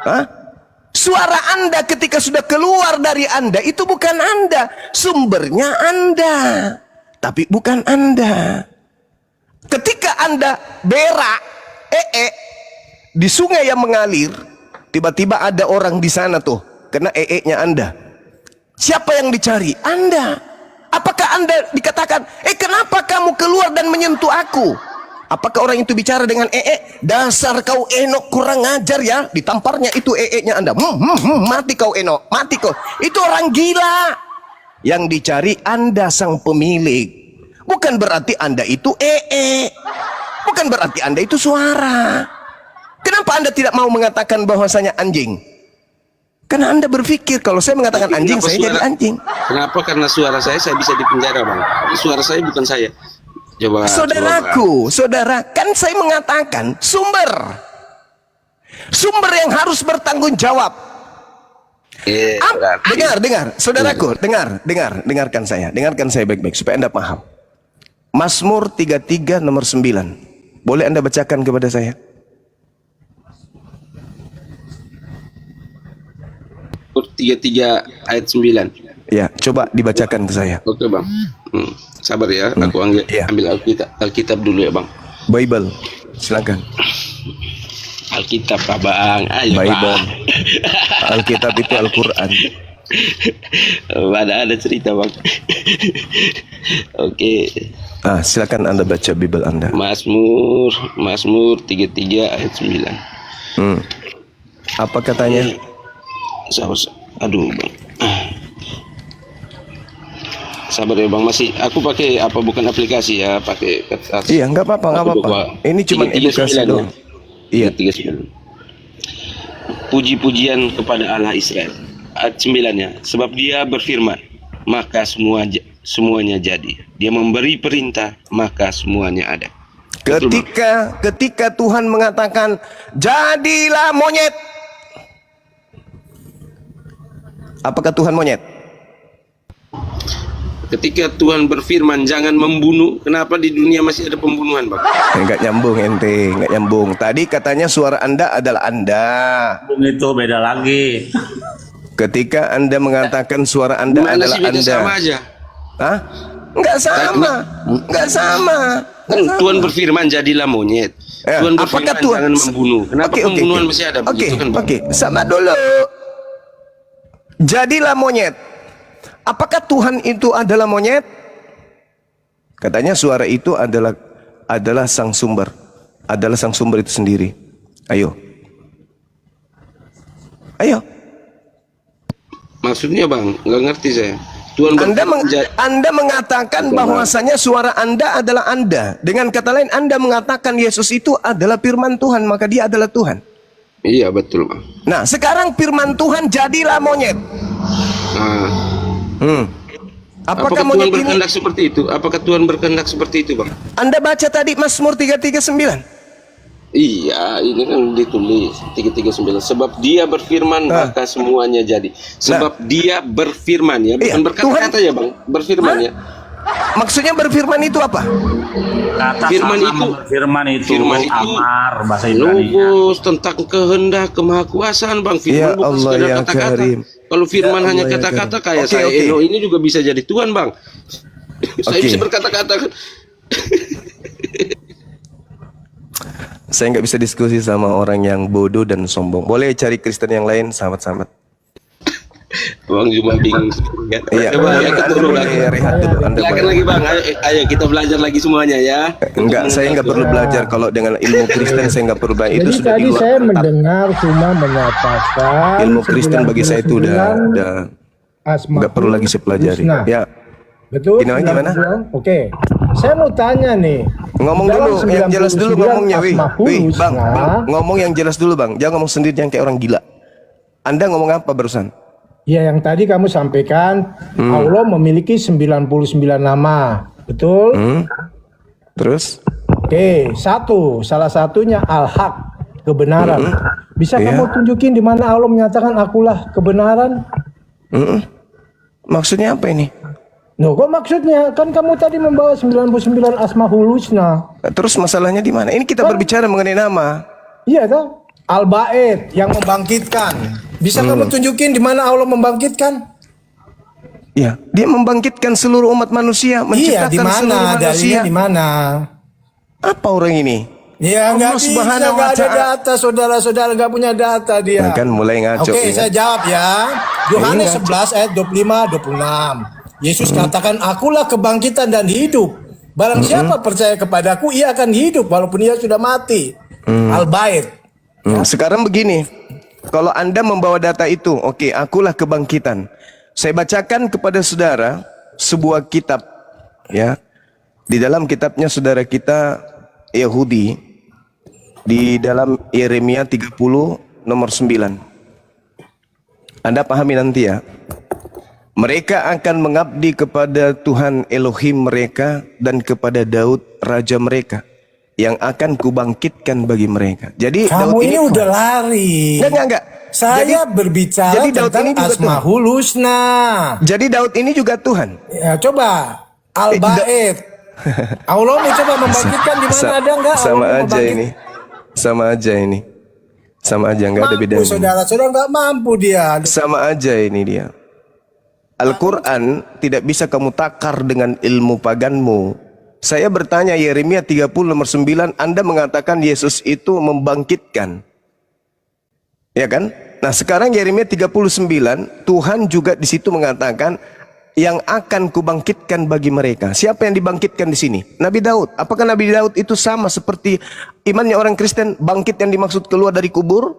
Hah? Suara Anda ketika sudah keluar dari Anda itu bukan Anda, sumbernya Anda, tapi bukan Anda. Ketika Anda berak, di sungai yang mengalir, tiba-tiba ada orang di sana tuh, kena nya Anda. Siapa yang dicari? Anda. Apakah Anda dikatakan, kenapa kamu keluar dan menyentuh aku? Apakah orang itu bicara dengan dasar kau Enok kurang ajar ya, ditamparnya itu nya Anda. Mati kau Enok, mati kau. Itu orang gila. Yang dicari Anda sang pemilik. Bukan berarti Anda itu bukan berarti Anda itu suara. Kenapa Anda tidak mau mengatakan bahwasanya anjing? Karena Anda berpikir kalau saya mengatakan anjing, saya jadi anjing. Kenapa? Karena suara saya bisa dipenjara, Bang. Suara saya bukan saya. Coba, saudaraku, saudara, kan saya mengatakan sumber yang harus bertanggung jawab. Dengar, saudaraku, dengarkan saya baik-baik supaya Anda paham. Mazmur 33 nomor 9. Boleh Anda bacakan kepada saya? 33 ayat 9. Ya, coba dibacakan ke saya. Oke, Bang. Sabar ya, aku ambil Alkitab dulu ya, Bang. Bible, silakan. Alkitab, Pak Bang. Ayo, Bible. Bang. Alkitab itu Al-Quran. Ada cerita, Bang. Oke. Silakan Anda baca Bible Anda. Mazmur 33 ayat 9. Apa katanya? Aduh, Bang. Sabar ya, Bang. Masih aku pakai apa, bukan aplikasi ya, pakai kertas. Iya, nggak apa-apa. Ini cuma edukasi doang. Iya. 39. Puji-pujian kepada Allah Israel. Ayat 9-nya. Sebab Dia berfirman, maka semuanya jadi. Dia memberi perintah, maka semuanya ada. Ketika Tuhan mengatakan, jadilah monyet. Apakah Tuhan monyet? Ketika Tuhan berfirman jangan membunuh, kenapa di dunia masih ada pembunuhan, Bang? Enggak nyambung ente, enggak nyambung. Tadi katanya suara Anda adalah Anda. Itu beda lagi. Ketika Anda mengatakan suara Anda adalah Anda. Sama aja. Hah? Enggak sama. Enggak sama. Tuhan berfirman jadilah monyet. Tuhan berfirman jangan membunuh. Kenapa pembunuhan masih ada? Oke, sama dulu. Jadilah monyet. Apakah Tuhan itu adalah monyet? Katanya suara itu adalah sang sumber. Adalah sang sumber itu sendiri. Ayo. Maksudnya, Bang, nggak ngerti saya. Tuhan Anda mengatakan bahwasanya suara Anda adalah Anda. Dengan kata lain, Anda mengatakan Yesus itu adalah firman Tuhan, maka dia adalah Tuhan. Iya, betul, Bang. Nah, sekarang firman Tuhan jadilah monyet. Apakah Tuhan berkehendak seperti itu? Apakah Tuhan berkehendak seperti itu, Bang? Anda baca tadi Mazmur 339. Iya, ini kan ditulis 339. Sebab Dia berfirman maka semuanya jadi. Sebab Dia berfirman ya, bukan berkata-kata ya, Bang. Berfirman ya. Maksudnya berfirman itu apa? Kata firman itu amar bahasa Ibrani. Logos tentang kehendak kemahakuasaan, Bang. Firman bukan sekadar kata-kata. Kalau firman hanya kata-kata kayak saya Eno ini juga bisa jadi Tuhan, Bang. Saya bisa berkata-kata. Saya nggak bisa diskusi sama orang yang bodoh dan sombong. Boleh cari Kristen yang lain, sahabat-sahabat. Bang cuma bingung. Iya, Coba ya, kita dulu lagi. Rehat dulu. Silakan lagi, Bang. Ayo kita belajar lagi semuanya ya. Enggak, saya nggak perlu belajar. Kalau dengan ilmu Kristen saya nggak perlu belajar. Itu Jadi sudah tadi di luar saya kotak. mendengar cuma menyatakan Ilmu Kristen bagi saya itu udah nggak perlu lagi saya pelajari. Husna. Ya, Betul? Gimana? Oke. Saya mau tanya nih. ngomong dalam dulu yang jelas dulu 99 ngomongnya, wih. Asmaul Wih, bang, Husna, ngomong yang jelas dulu, Bang. Jangan ngomong sendiri yang kayak orang gila. Anda ngomong apa barusan? Ya, yang tadi kamu sampaikan Allah memiliki 99 nama. Betul? Terus? Oke, salah satunya al-haq, kebenaran. Bisa kamu tunjukin di mana Allah menyatakan akulah kebenaran? Maksudnya apa ini? Loh, kok maksudnya? Kan kamu tadi membawa 99 Asmaul Husna. Terus masalahnya di mana? Ini kita berbicara mengenai nama. Iya toh? Al-Ba'id yang membangkitkan. Bisa kamu tunjukin di mana Allah membangkitkan? Ya, dia membangkitkan seluruh umat manusia, Iya, menciptakan di mana? seluruh manusia. Dalilnya di mana? Apa orang ini? Ya Allah nggak bisa, Subhanahu wa nggak ada Ta'ala. data, saudara-saudara nggak punya data dia. Nah, kan mulai ngaco. Oke, ya. saya jawab ya. Yohanes Ini 11 ayat 25-26. Yesus katakan, akulah kebangkitan dan hidup. Barang siapa percaya kepadaku, ia akan hidup walaupun ia sudah mati. Al-Bait. Sekarang begini, kalau Anda membawa data itu, oke, akulah kebangkitan. Saya bacakan kepada saudara sebuah kitab, ya. Di dalam kitabnya saudara kita Yahudi, di dalam Yeremia 30 nomor 9. Anda pahami nanti ya. Mereka akan mengabdi kepada Tuhan Elohim mereka dan kepada Daud raja mereka yang akan kubangkitkan bagi mereka. Jadi Kamu Daud ini udah lari. Enggak. Saya berbicara jadi Daud tentang ini juga Asmaul Husna. Jadi Daud ini juga Tuhan. Ya, coba Al-Bait. Allah mau coba membangkitkan di mana, ada enggak? Sama Allah aja membangkit- ini. Sama aja ini. Sama aja, nggak ada bedanya. Saudara-saudara nggak mampu dia. Sama aja ini dia. Al-Quran tidak bisa kamu takar dengan ilmu paganmu. Saya bertanya Yeremia 30 nomor 9, Anda mengatakan Yesus itu membangkitkan. Ya kan? Nah sekarang Yeremia 39, Tuhan juga di situ mengatakan yang akan kubangkitkan bagi mereka. Siapa yang dibangkitkan di sini? Nabi Daud. Apakah Nabi Daud itu sama seperti imannya orang Kristen, bangkit yang dimaksud keluar dari kubur?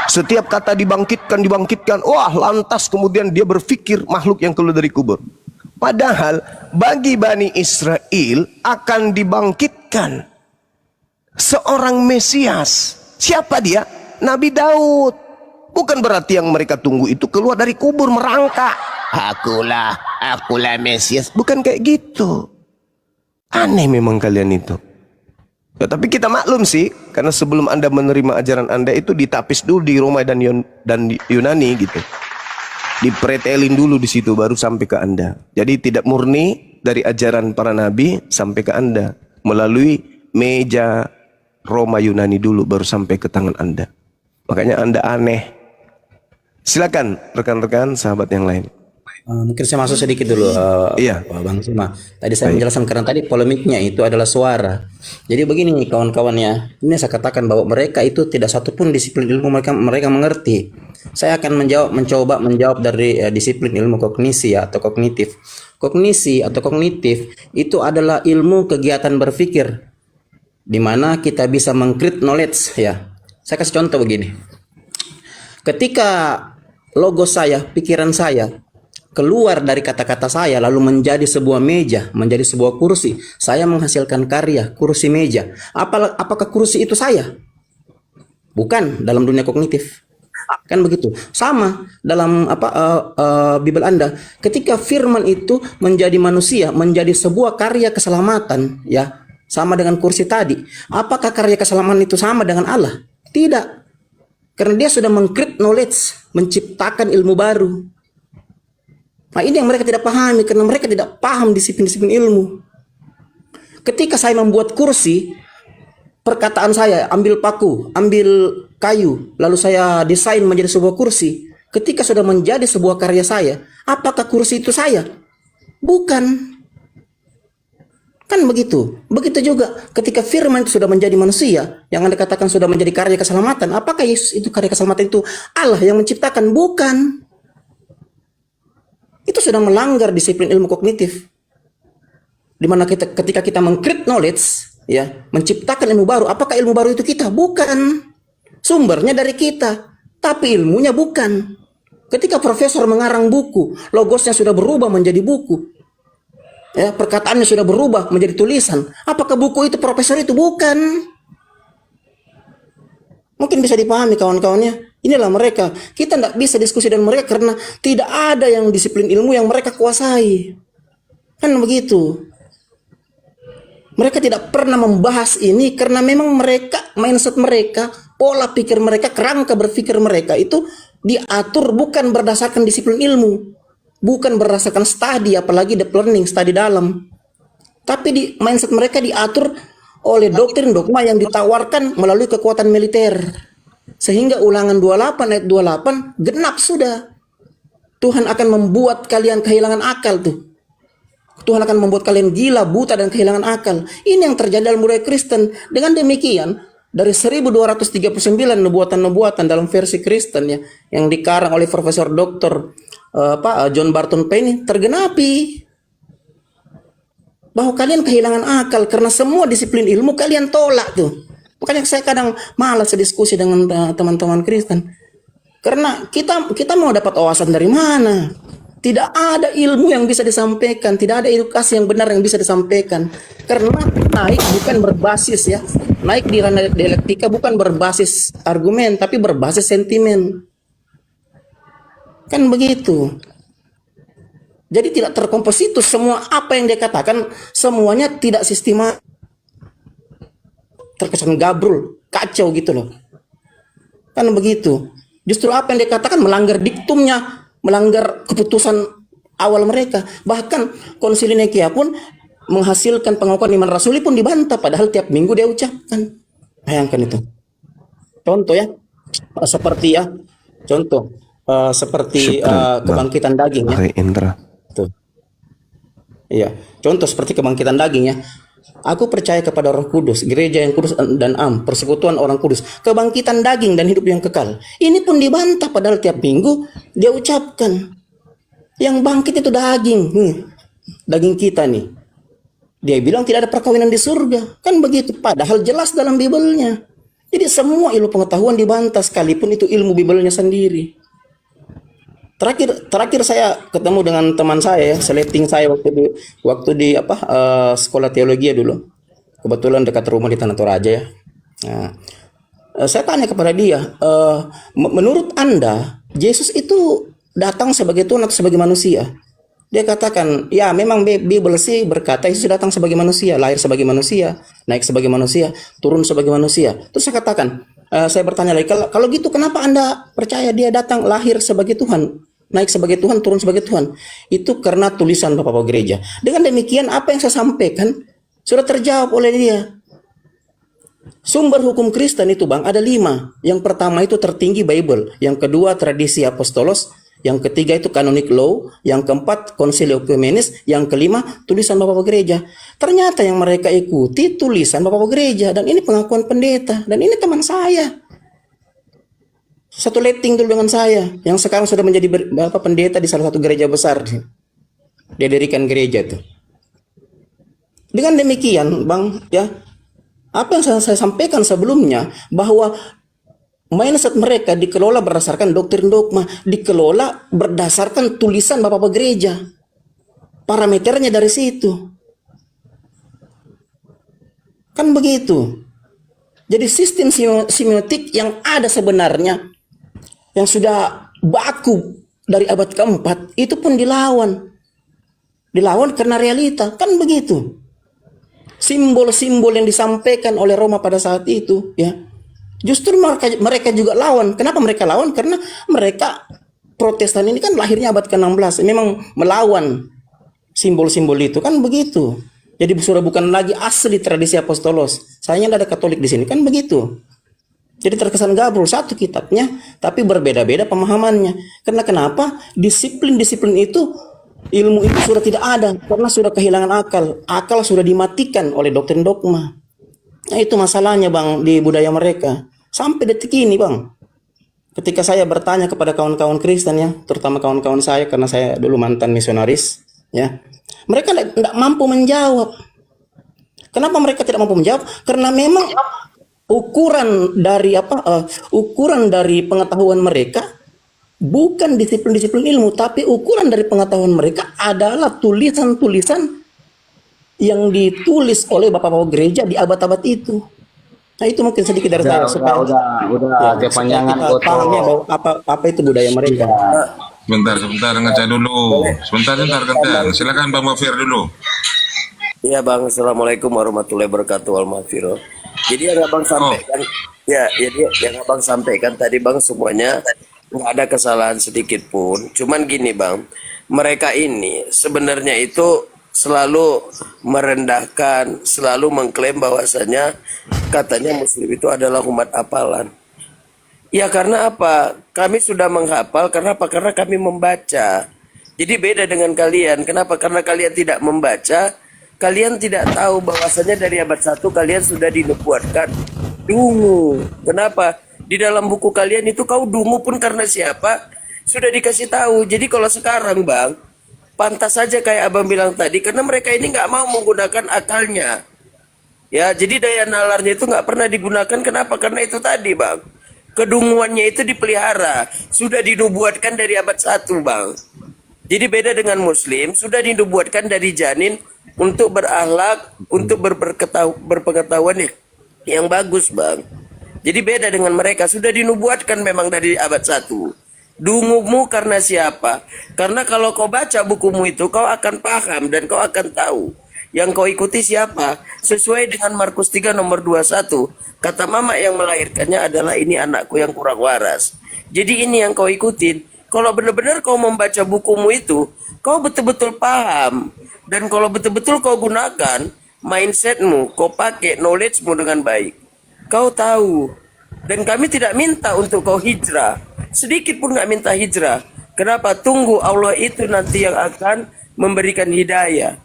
Setiap kata dibangkitkan, wah lantas kemudian dia berpikir makhluk yang keluar dari kubur. Padahal bagi Bani Israel akan dibangkitkan seorang Mesias. Siapa dia? Nabi Daud. Bukan berarti yang mereka tunggu itu keluar dari kubur merangkak. Akulah Mesias. Bukan kayak gitu. Aneh memang kalian itu. Ya, tapi kita maklum sih, karena sebelum Anda menerima ajaran Anda itu ditapis dulu di Roma dan Yunani gitu. Dipretelin dulu di situ baru sampai ke Anda. Jadi tidak murni dari ajaran para nabi sampai ke Anda melalui meja Roma Yunani dulu baru sampai ke tangan Anda. Makanya Anda aneh. Silakan rekan-rekan sahabat yang lain. Mungkin saya masuk sedikit dulu, Iya. Bang Sima. Tadi saya menjelaskan karena tadi polemiknya itu adalah suara. Jadi begini kawan-kawannya, ini saya katakan bahwa mereka itu tidak satupun disiplin ilmu mereka mengerti. Saya akan mencoba menjawab dari disiplin ilmu kognisi atau kognitif. Kognisi atau kognitif itu adalah ilmu kegiatan berpikir, di mana kita bisa meng-create knowledge ya. Saya kasih contoh begini. Ketika logo saya, pikiran saya keluar dari kata-kata saya lalu menjadi sebuah meja, menjadi sebuah kursi, saya menghasilkan karya kursi meja. Apakah kursi itu saya? Bukan dalam dunia kognitif. Kan begitu. Sama dalam Bible Anda, ketika firman itu menjadi manusia, menjadi sebuah karya keselamatan ya, sama dengan kursi tadi. Apakah karya keselamatan itu sama dengan Allah? Tidak. Karena dia sudah meng-create knowledge, menciptakan ilmu baru. Nah ini yang mereka tidak pahami, karena mereka tidak paham disiplin-disiplin ilmu. Ketika saya membuat kursi, perkataan saya, ambil paku, ambil kayu, lalu saya desain menjadi sebuah kursi. Ketika sudah menjadi sebuah karya saya, apakah kursi itu saya? Bukan. Kan begitu. Begitu juga ketika firman itu sudah menjadi manusia, yang Anda katakan sudah menjadi karya keselamatan, apakah Yesus itu karya keselamatan itu Allah yang menciptakan? Bukan. Itu sudah melanggar disiplin ilmu kognitif. Di mana ketika kita meng-create knowledge, ya, menciptakan ilmu baru, apakah ilmu baru itu kita? Bukan. Sumbernya dari kita, tapi ilmunya bukan. Ketika profesor mengarang buku, logosnya sudah berubah menjadi buku. Ya, perkataannya sudah berubah menjadi tulisan. Apakah buku itu profesor itu? Bukan. Mungkin bisa dipahami kawan-kawannya. Inilah mereka. Kita tidak bisa diskusi dengan mereka karena tidak ada yang disiplin ilmu yang mereka kuasai. Kan begitu. Mereka tidak pernah membahas ini karena memang mereka, mindset mereka, pola pikir mereka, kerangka berpikir mereka itu diatur bukan berdasarkan disiplin ilmu. Bukan berdasarkan studi, apalagi deep learning, studi dalam. Tapi mindset mereka diatur oleh doktrin dogma yang ditawarkan melalui kekuatan militer. Sehingga Ulangan 28 ayat 28 genap sudah. Tuhan akan membuat kalian kehilangan akal tuh. Tuhan akan membuat kalian gila, buta, dan kehilangan akal. Ini yang terjadi dalam budaya Kristen. Dengan demikian, dari 1239 nubuatan-nubuatan dalam versi Kristen ya, yang dikarang oleh Profesor Dr. John Barton Payne tergenapi. Bahwa kalian kehilangan akal karena semua disiplin ilmu kalian tolak tuh. Makanya saya kadang malas diskusi dengan teman-teman Kristen. Karena kita mau dapat wawasan dari mana? Tidak ada ilmu yang bisa disampaikan, tidak ada edukasi yang benar yang bisa disampaikan. Karena naik bukan berbasis ya, naik di ranah dialektika bukan berbasis argumen, tapi berbasis sentimen. Kan begitu. Jadi tidak terkompositus, semua apa yang dia katakan semuanya tidak sistematis. Terkesan gabrul, kacau gitu loh. Kan begitu. Justru apa yang dikatakan melanggar diktumnya, melanggar keputusan awal mereka. Bahkan Konsili Nikia pun menghasilkan pengakuan iman rasuli pun dibantah, padahal tiap minggu dia ucapkan. Bayangkan itu. Contoh ya, seperti ya, contoh seperti kebangkitan daging ya. Tuh. Iya, contoh seperti kebangkitan daging ya. Aku percaya kepada Roh Kudus, gereja yang kudus dan am, persekutuan orang kudus, kebangkitan daging dan hidup yang kekal. Ini pun dibantah padahal tiap minggu dia ucapkan. Yang bangkit itu daging, daging kita nih. Dia bilang tidak ada perkawinan di surga, kan begitu. Padahal jelas dalam Bibelnya. Jadi semua ilmu pengetahuan dibantah sekalipun itu ilmu Bibelnya sendiri. Terakhir saya ketemu dengan teman saya ya, seleting saya waktu di sekolah teologi dulu. Kebetulan dekat rumah di Tanah Toraja ya. Nah, saya tanya kepada dia, menurut Anda Yesus itu datang sebagai Tuhan atau sebagai manusia? Dia katakan, ya memang Bible sih berkata Yesus datang sebagai manusia, lahir sebagai manusia, naik sebagai manusia, turun sebagai manusia. Terus saya katakan, saya bertanya lagi, kalau gitu kenapa Anda percaya dia datang lahir sebagai Tuhan, naik sebagai Tuhan, turun sebagai Tuhan? Itu karena tulisan Bapak-Bapak gereja. Dengan demikian apa yang saya sampaikan sudah terjawab oleh dia. Sumber hukum Kristen itu Bang ada 5. Yang pertama itu tertinggi Bible, yang kedua tradisi apostolos, yang ketiga itu canonic law, yang keempat konsili ekumenis, yang kelima tulisan Bapak-Bapak gereja. Ternyata yang mereka ikuti tulisan Bapak-Bapak gereja, dan ini pengakuan pendeta, dan ini teman saya. Satu letting dulu dengan saya, yang sekarang sudah menjadi pendeta di salah satu gereja besar. Dia dirikan gereja itu. Dengan demikian, Bang, ya, apa yang saya sampaikan sebelumnya, bahwa mindset mereka dikelola berdasarkan doktrin dogma, dikelola berdasarkan tulisan Bapak-Bapak gereja. Parameternya dari situ. Kan begitu. Jadi sistem semiotik yang ada sebenarnya, yang sudah baku dari abad keempat, itu pun dilawan. Dilawan karena realita. Kan begitu. Simbol-simbol yang disampaikan oleh Roma pada saat itu, ya, justru mereka juga lawan. Kenapa mereka lawan? Karena mereka Protestan ini kan lahirnya abad ke-16, memang melawan simbol-simbol itu, kan begitu. Jadi sudah bukan lagi asli tradisi apostolos. Sayangnya ada Katolik di sini, kan begitu. Jadi terkesan gabrol satu kitabnya, tapi berbeda-beda pemahamannya. Karena kenapa? Disiplin-disiplin itu, ilmu itu sudah tidak ada karena sudah kehilangan akal. Akal sudah dimatikan oleh doktrin dogma. Nah, itu masalahnya Bang di budaya mereka. Sampai detik ini Bang, ketika saya bertanya kepada kawan-kawan Kristen ya, terutama kawan-kawan saya karena saya dulu mantan misionaris ya, mereka tidak mampu menjawab. Kenapa mereka tidak mampu menjawab? Karena memang ukuran dari pengetahuan mereka bukan disiplin-disiplin ilmu, tapi ukuran dari pengetahuan mereka adalah tulisan-tulisan yang ditulis oleh Bapak-Bapak gereja di abad-abad itu. Nah, itu mungkin sedikit dari saya supaya udah kepanjangan pahamnya bahwa apa itu budaya mereka. Sebentar ngaca dulu. Sebentar Gantian. Silakan Bang Mafir dulu. Iya Bang, assalamualaikum warahmatullahi wabarakatuh. Al-Mafiro. Jadi yang Abang sampaikan, yang Abang sampaikan tadi Bang semuanya nggak ada kesalahan sedikit pun. Cuman gini Bang, mereka ini sebenarnya itu selalu merendahkan, selalu mengklaim bahwasanya katanya Muslim itu adalah umat hafalan. Ya karena apa? Kami sudah menghafal, karena apa? Karena kami membaca. Jadi beda dengan kalian. Kenapa? Karena kalian tidak membaca, kalian tidak tahu bahwasanya dari abad 1 kalian sudah dinubuatkan dungu. Kenapa? Di dalam buku kalian itu kau dungu pun karena siapa? Sudah dikasih tahu. Jadi kalau sekarang Bang, pantas saja kayak Abang bilang tadi, karena mereka ini nggak mau menggunakan akalnya. Ya, jadi daya nalarnya itu nggak pernah digunakan. Kenapa? Karena itu tadi Bang. Kedunguannya itu dipelihara. Sudah dinubuatkan dari abad 1 Bang. Jadi beda dengan Muslim, sudah dinubuatkan dari janin untuk berakhlak, untuk berpengetahuan yang bagus Bang. Jadi beda dengan mereka, sudah dinubuatkan memang dari abad 1. Dungumu karena siapa? Karena kalau kau baca bukumu itu, kau akan paham dan kau akan tahu. Yang kau ikuti siapa? Sesuai dengan Markus 3 nomor 21. Kata mama yang melahirkannya adalah ini anakku yang kurang waras. Jadi ini yang kau ikutin. Kalau benar-benar kau membaca bukumu itu, kau betul-betul paham. Dan kalau betul-betul kau gunakan mindsetmu, kau pakai knowledge-mu dengan baik. Kau tahu. Dan kami tidak minta untuk kau hijrah. Sedikit pun nggak minta hijrah. Kenapa? Tunggu Allah itu nanti yang akan memberikan hidayah.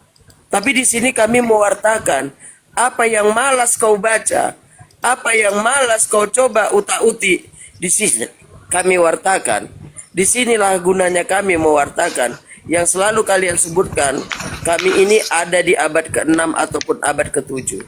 Tapi di sini kami mewartakan apa yang malas kau baca, apa yang malas kau coba utak-utik, di sini kami wartakan. Disinilah gunanya kami mewartakan yang selalu kalian sebutkan. Kami ini ada di abad ke-6 ataupun abad ke-7.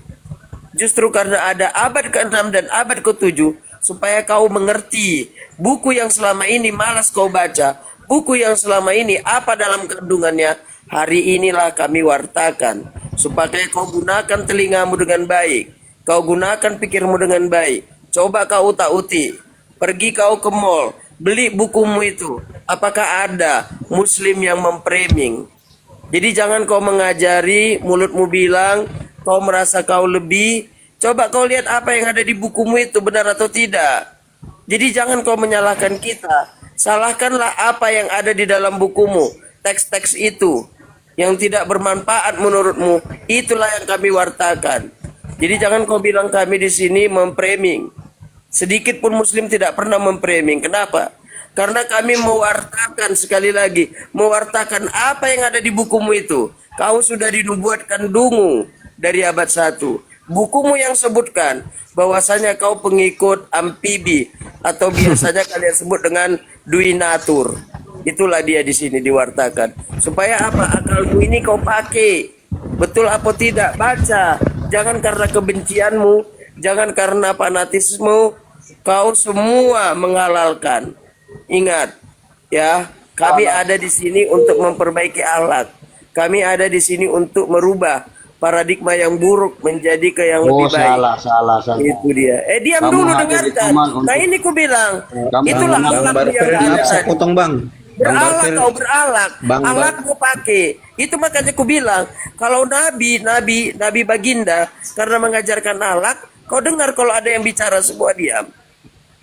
Justru karena ada abad ke-6 dan abad ke-7, supaya kau mengerti buku yang selama ini malas kau baca, buku yang selama ini apa dalam kandungannya. Hari inilah kami wartakan, supaya kau gunakan telingamu dengan baik, kau gunakan pikirmu dengan baik. Coba kau utak-utik, pergi kau ke mall, beli bukumu itu. Apakah ada Muslim yang memframing? Jadi jangan kau mengajari, mulutmu bilang, kau merasa kau lebih. Coba kau lihat apa yang ada di bukumu itu benar atau tidak. Jadi jangan kau menyalahkan kita, salahkanlah apa yang ada di dalam bukumu, teks-teks itu. Yang tidak bermanfaat menurutmu, itulah yang kami wartakan. Jadi jangan kau bilang kami di sini memframing. Sedikit pun Muslim tidak pernah memframing. Kenapa? Karena kami mewartakan, sekali lagi, mewartakan apa yang ada di bukumu itu. Kau sudah dinubuatkan dungu dari abad 1. Bukumu yang sebutkan bahwasanya kau pengikut amfibi atau biasanya kalian sebut dengan duinatur. Itulah dia di sini diwartakan. Supaya apa? Akalmu ini kau pakai. Betul apa tidak? Baca. Jangan karena kebencianmu, jangan karena fanatisme, kau semua menghalalkan. Ingat, ya, kami ada di sini untuk memperbaiki akhlak. Kami ada di sini untuk merubah paradigma yang buruk menjadi ke yang lebih baik. Salah. Itu dia. Diam kamu dulu dengarkan. Nah ini ku bilang, itulah akhlak yang ada. Saya potong Bang. Berakhlak kau berakhlak, akhlakmu pakai. Itu makanya ku bilang, kalau nabi baginda karena mengajarkan akhlak, kau dengar kalau ada yang bicara semua diam.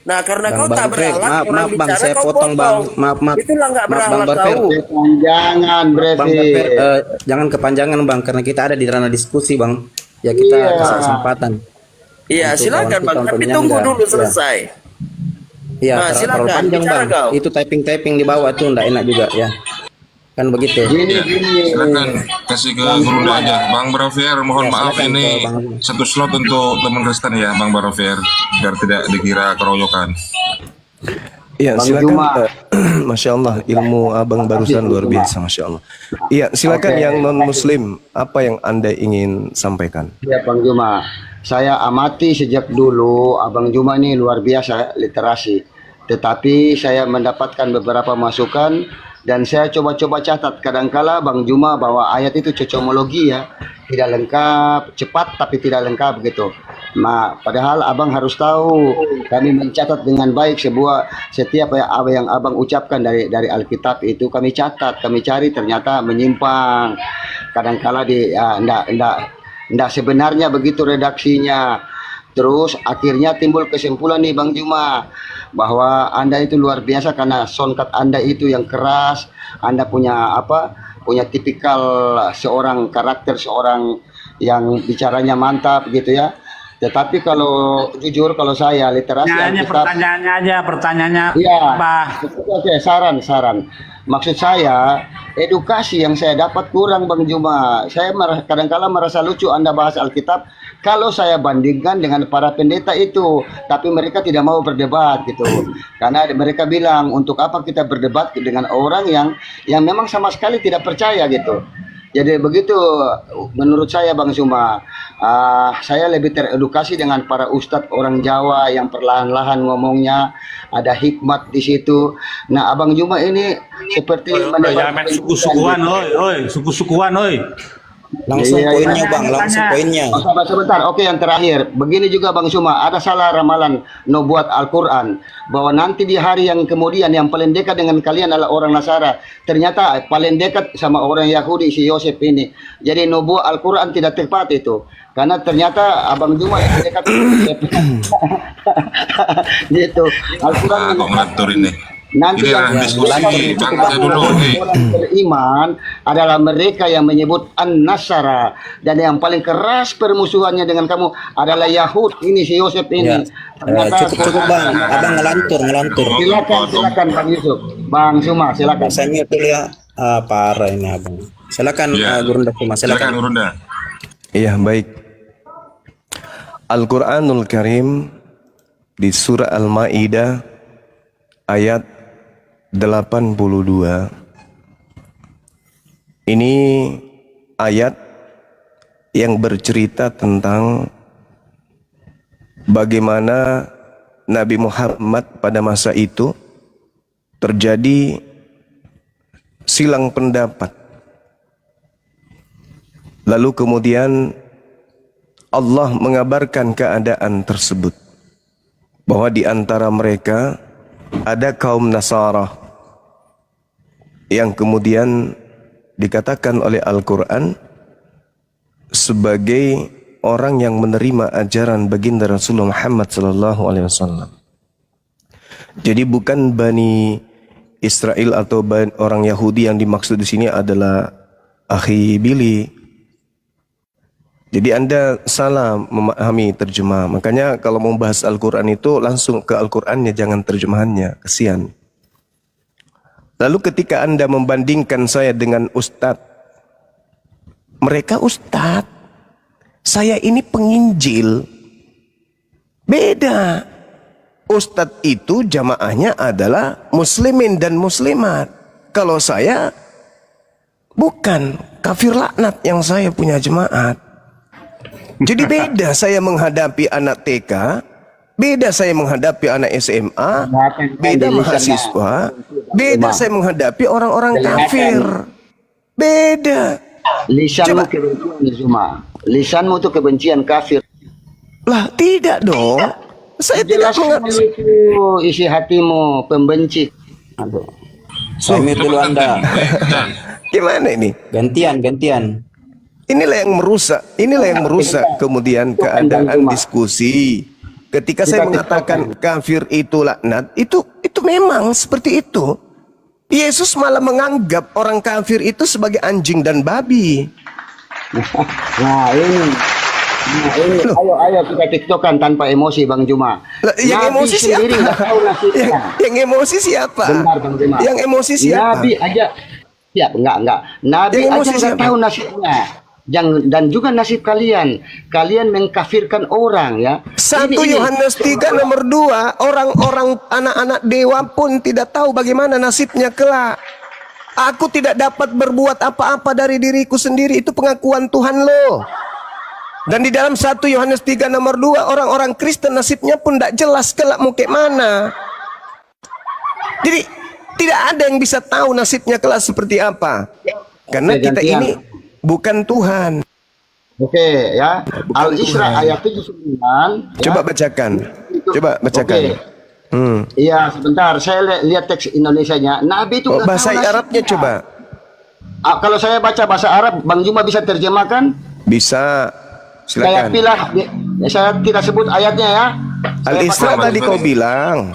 Nah karena kau tak berakhlak, orang bicara kau potong. Maaf. Itulah nggak berakhlak kau. Jangan jangan kepanjangan Bang, karena kita ada di ranah diskusi Bang. Ya kita kasih kesempatan. Iya silakan Bang, tapi tunggu dulu selesai. Iya, nah, terlalu panjang Bang. Kau. Itu typing di bawah tuh enggak enak juga ya. Kan begitu. Silakan kasih ke Guru aja. Bang Barofier, mohon maaf ini satu slot untuk teman Kristen ya, Bang Barofier, biar tidak dikira keroyokan. Iya, silakan. Masya Allah, ilmu abang barusan luar biasa, Masya Allah. Iya, silakan yang non Muslim, apa yang Anda ingin sampaikan? Ya, Bang Juma. Saya amati sejak dulu Abang Juma ini luar biasa literasi. Tetapi saya mendapatkan beberapa masukan dan saya coba-coba catat. Kadangkala Bang Juma bahwa ayat itu cocomologi ya, tidak lengkap, cepat tapi tidak lengkap gitu. Nah, padahal Abang harus tahu kami mencatat dengan baik setiap apa yang Abang ucapkan dari Alkitab itu kami catat, kami cari ternyata menyimpang. Kadangkala ndak sebenarnya begitu redaksinya. Terus akhirnya timbul kesimpulan nih Bang Juma bahwa Anda itu luar biasa karena soundcard Anda itu yang keras. Anda punya punya tipikal seorang karakter seorang yang bicaranya mantap gitu ya. Tetapi kalau jujur kalau saya literasi Alkitab, pertanyaannya iya, apa? oke, saran. Maksud saya, edukasi yang saya dapat kurang Bang Juma. Saya kadang-kala merasa lucu Anda bahas Alkitab, kalau saya bandingkan dengan para pendeta itu, tapi mereka tidak mau berdebat gitu. Karena mereka bilang, untuk apa kita berdebat dengan orang yang memang sama sekali tidak percaya gitu. Jadi begitu menurut saya Bang Juma. Saya lebih teredukasi dengan para ustadz orang Jawa yang perlahan-lahan ngomongnya, ada hikmat di situ. Nah, Abang Juma ini seperti Jangan suku-sukuan, suku-sukuan, Langsung poinnya Bang, langsung poinnya. Sebentar, oke, yang terakhir. Begini juga Bang Juma, ada salah ramalan nubuat Al-Quran bahwa nanti di hari yang kemudian yang paling dekat dengan kalian adalah orang Nasara. Ternyata paling dekat sama orang Yahudi si Yosef ini. Jadi nubuat Al-Quran tidak tepat itu. Karena ternyata Abang Juma yang dekat gitu. Al-Quran kok ngatur ini. Nanti yang diskusi dulu orang beriman adalah mereka yang menyebut An-Nasara, dan yang paling keras permusuhannya dengan kamu adalah Yahud. Ini si Yosef ini. Ya, cukup Bang, Abang ngelantur. Silakan Bang Yusuf, Bang Suma, silakan. Saya betul ya, parah ini Abang. Silakan Gurunda Suma, silakan. Gurunda. Iya, baik. Al-Quranul Karim di surah Al-Ma'idah ayat 82. Ini ayat yang bercerita tentang bagaimana Nabi Muhammad pada masa itu terjadi silang pendapat. Lalu kemudian Allah mengabarkan keadaan tersebut, bahwa di antara mereka ada kaum Nasara yang kemudian dikatakan oleh Al-Quran sebagai orang yang menerima ajaran baginda Rasulullah Muhammad SAW. Jadi bukan Bani Israel atau orang Yahudi yang dimaksud di sini adalah Akhi Billy. Jadi Anda salah memahami terjemah. Makanya kalau mau bahas Al-Quran itu langsung ke Al-Qurannya, jangan terjemahannya. Kesian. Lalu ketika Anda membandingkan saya dengan ustadz, mereka ustadz, saya ini penginjil. Beda. Ustadz itu jamaahnya adalah muslimin dan muslimat. Kalau saya bukan, kafir laknat yang saya punya jemaat. Jadi beda saya menghadapi anak TK, beda saya menghadapi anak SMA, beda mahasiswa, beda saya menghadapi orang-orang kafir. Beda. Lisanmu kebencian Zuma. Lisanmu itu kebencian kafir. Lah tidak dong. Saya tidak mengerti. Itu isi hatimu pembenci. Aduh. Saya dulu Anda. Gimana ini? Gantian. Inilah yang merusak kemudian keadaan diskusi. Ketika saya mengatakan kafir itu laknat, itu memang seperti itu. Yesus malah menganggap orang kafir itu sebagai anjing dan babi. Nah ini ayo kita tiktokan tanpa emosi Bang Juma. Yang emosi siapa? Yang emosi siapa? Bentar Bang Juma. Yang emosi siapa? Nabi aja. Ya, enggak. Nabi aja nggak tahu nasibnya. Dan juga nasib kalian mengkafirkan orang ya. 1 Yohanes 3 nomor 2, orang-orang anak-anak dewa pun tidak tahu bagaimana nasibnya kelak. Aku tidak dapat berbuat apa-apa dari diriku sendiri, itu pengakuan Tuhan loh. Dan di dalam 1 Yohanes 3 nomor 2, orang-orang Kristen nasibnya pun tidak jelas kelak mau kayak mana. Jadi tidak ada yang bisa tahu nasibnya kelak seperti apa. Karena kita ini bukan Tuhan. Oke ya. Al-Isra ayat 79. Coba bacakan. Oke. Iya sebentar. Saya lihat teks Indonesianya. Nabi itu bahasa Arabnya coba. Kalau saya baca bahasa Arab, Bang Juma bisa terjemahkan? Bisa. Silakan. Saya tidak sebut ayatnya ya. Al-Isra tadi kau bilang.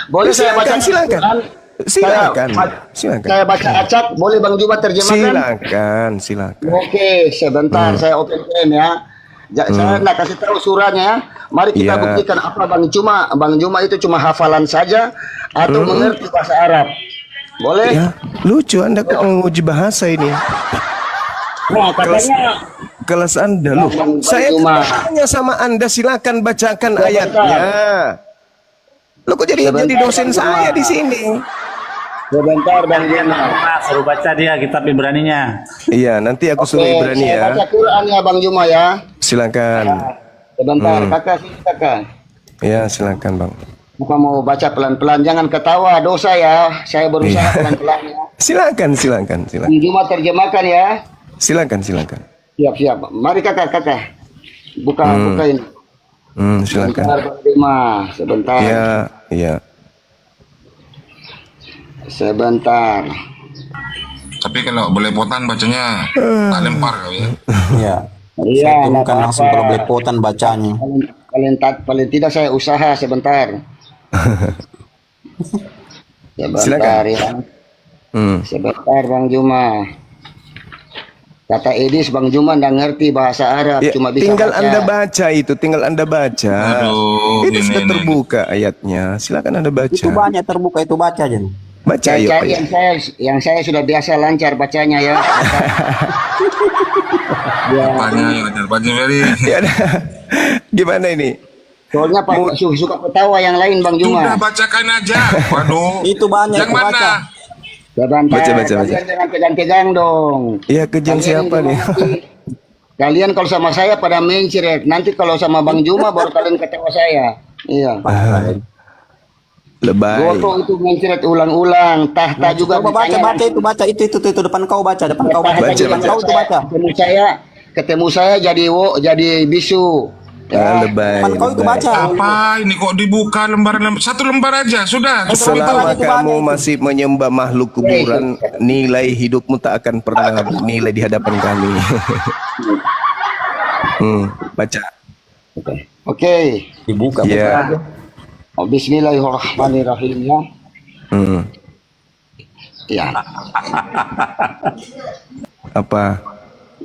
Boleh saya baca? Silakan. Silakan. Silakan. Saya baca acak, boleh Bang Juma terjemahkan? Silakan. Oke, sebentar saya open cam ya. Saya nak kasih tahu surahnya ya. Mari kita buktikan apa Bang Juma itu cuma hafalan saja atau mengerti bahasa Arab. Boleh? Ya, lucu Anda kok menguji bahasa ini. Nah, katanya Kelas Anda loh. Saya tanya sama Anda, silakan bacakan ayatnya. Lo kok jadi dosen saya di sini? sebentar Bang Juma. Suruh baca dia kitab Ibraninya. Iya, nanti aku suruh Ibrani saya ya. baca Quran ya Bang Juma ya. Silakan. Sebentar, kakak. Ya, silakan Bang. Apa mau baca pelan-pelan, jangan ketawa, dosa ya. Saya berusaha pelan-pelan ya. Silakan. Bang Juma terjemahkan ya. Silakan. Siap. Mari kakak. Buka ini. Silakan. Sebentar Bang Juma, sebentar. Iya. Sebentar. Tapi kalau belepotan bacanya tak lempar kau ya. Iya. Iya, Saya turunkan nggak langsung apa-apa. kalau belepotan bacanya. Paling tidak saya usaha sebentar. Sebentar Silakan. ya. Sebentar Bang Juma. Kata Edis Bang Juma nggak ngerti bahasa Arab, Ya, cuma bisa tinggal baca. Anda baca. Aduh, Itu sudah ini. terbuka ayatnya. Silakan Anda baca. Itu banyak terbuka, itu baca aja. Baca Saya yuk. cari yang saya sudah biasa lancar bacanya ya. Apanya yang ajar baju Ferry? Ya, gimana ini? Soalnya Pak suka ketawa yang lain Bang Sudah Juma. bacakan aja. Waduh. Itu banyak, Yang itu baca. mana? Sebentar, Baca. kalian jangan pegang-pegang dong. Iya, kejam Kalian siapa nih? Kalian kalau sama saya pada mencret, nanti kalau sama Bang Juma baru kalian ketawa saya. Iya. Lebay. Goto itu mencret ulang-ulang, tahta juga Coba baca itu depan kau baca, depan kau baca. Depan kau itu baca. Ketemu saya jadi bisu. Lebay. Depan kau itu lebay. baca. Apa ini kok dibuka lembar-lembar? Satu lembar aja sudah. Selama kamu masih menyembah makhluk kuburan, nilai hidupmu tak akan pernah nilai di hadapan kami. Baca. Oke. Dibuka. Ya. Oh, Bismillahirrahmanirrahim ya. Ya. Apa?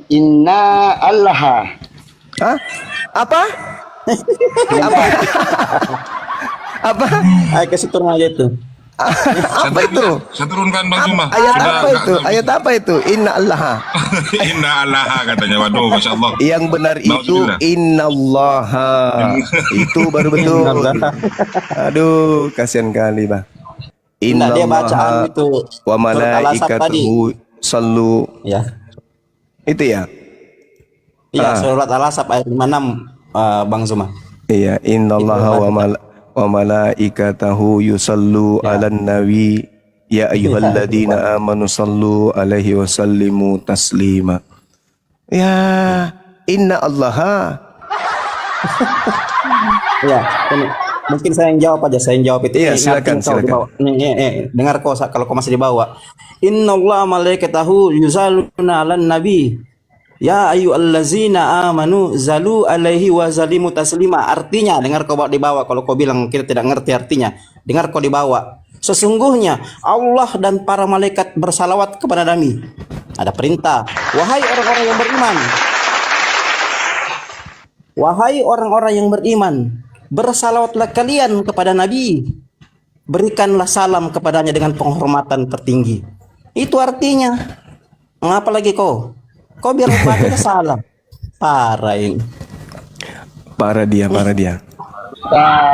Inna Allah. Hah? Apa? Apa? Ayo kasih turun aja itu. Apa itu? Saya turunkan Bang Juma. Ayat Sudah, apa itu? Ayat apa itu? Inna Allah. Inna Allah katanya. Waduh, Masya Allah. Yang benar itu Nauzubillah. innallaha. Itu baru betul. Aduh, kasihan kali, Bang. Nah, dia bacaan itu. Wa Surat Al-Asab tadi. malaikatuhu sallu. Ya. Itu ya? Iya, surat Al-Asab ayat 56 Bang Zuma. Iya, innallaha wa malaikatahu yusallu 'alan nabi ya ayyuhalladzina amanu sallu alaihi wa sallimu taslima. Ya, inna allaha. Iya, ini mungkin saya yang jawab aja, saya yang jawab itu. Iya, Ini silakan, artinya kau di bawah. Dengar kau kalau kau masih di bawah. Innallaha malaikatahu yusalluna 'alan nabi. Ya ayyuhallazina amanu zalu alaihi wa zalimu taslima. Artinya, dengar kau di bawah. Kalau kau bilang kita tidak ngerti artinya, dengar kau di bawah. Sesungguhnya Allah dan para malaikat bersalawat kepada Nabi. Ada perintah, wahai orang-orang yang beriman. Wahai orang-orang yang beriman, bersalawatlah kalian kepada Nabi. Berikanlah salam kepadanya dengan penghormatan tertinggi. Itu artinya. Mengapa lagi kau? Kau biar bacanya salah. Parah ini. Parah dia.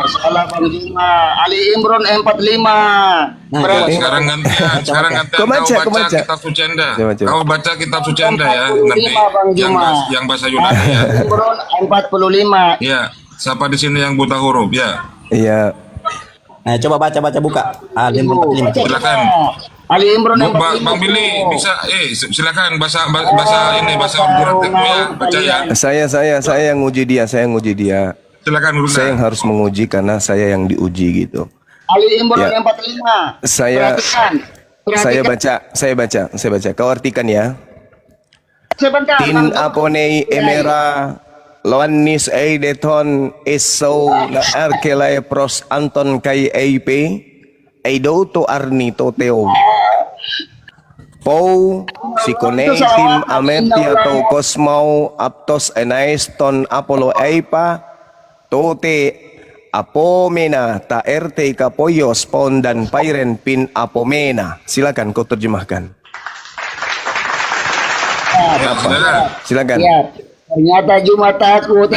Salah Bang Juma. Ali Imran 45. Nah, Berarti Sekarang gantian. Sekarang gantian. Kau baca. Kitab suci Anda. Coba. Kau baca kitab suci Anda ya. Nanti 45, Bang Juma. yang bahasa Yunani ya. Imran 45. Iya. Siapa di sini yang buta huruf ya? Iya. Nah, coba baca buka. Ali Imran 45. Coba. Silakan. Ali Imran Bang Billy bisa silakan bahasa figuratifmu ya, baca ya. Saya yang nguji dia, Silakan Guru. Saya yang harus menguji karena saya yang diuji gitu. Ali Imran Ya. 45. Saya Perhatikan. saya baca. Kau artikan ya. Sebentar. In aponei emera loannis eideton eso na arkelai pros anton kai eipe Eidoto arni toteo. Pou sikonetim ameti atau kosmau aptos enaiston apolo eipa tote apomena ta erte kapoyos pon dan pairen pin apomena. Silakan kau terjemahkan. Silakan. Ya, ternyata Juma takut.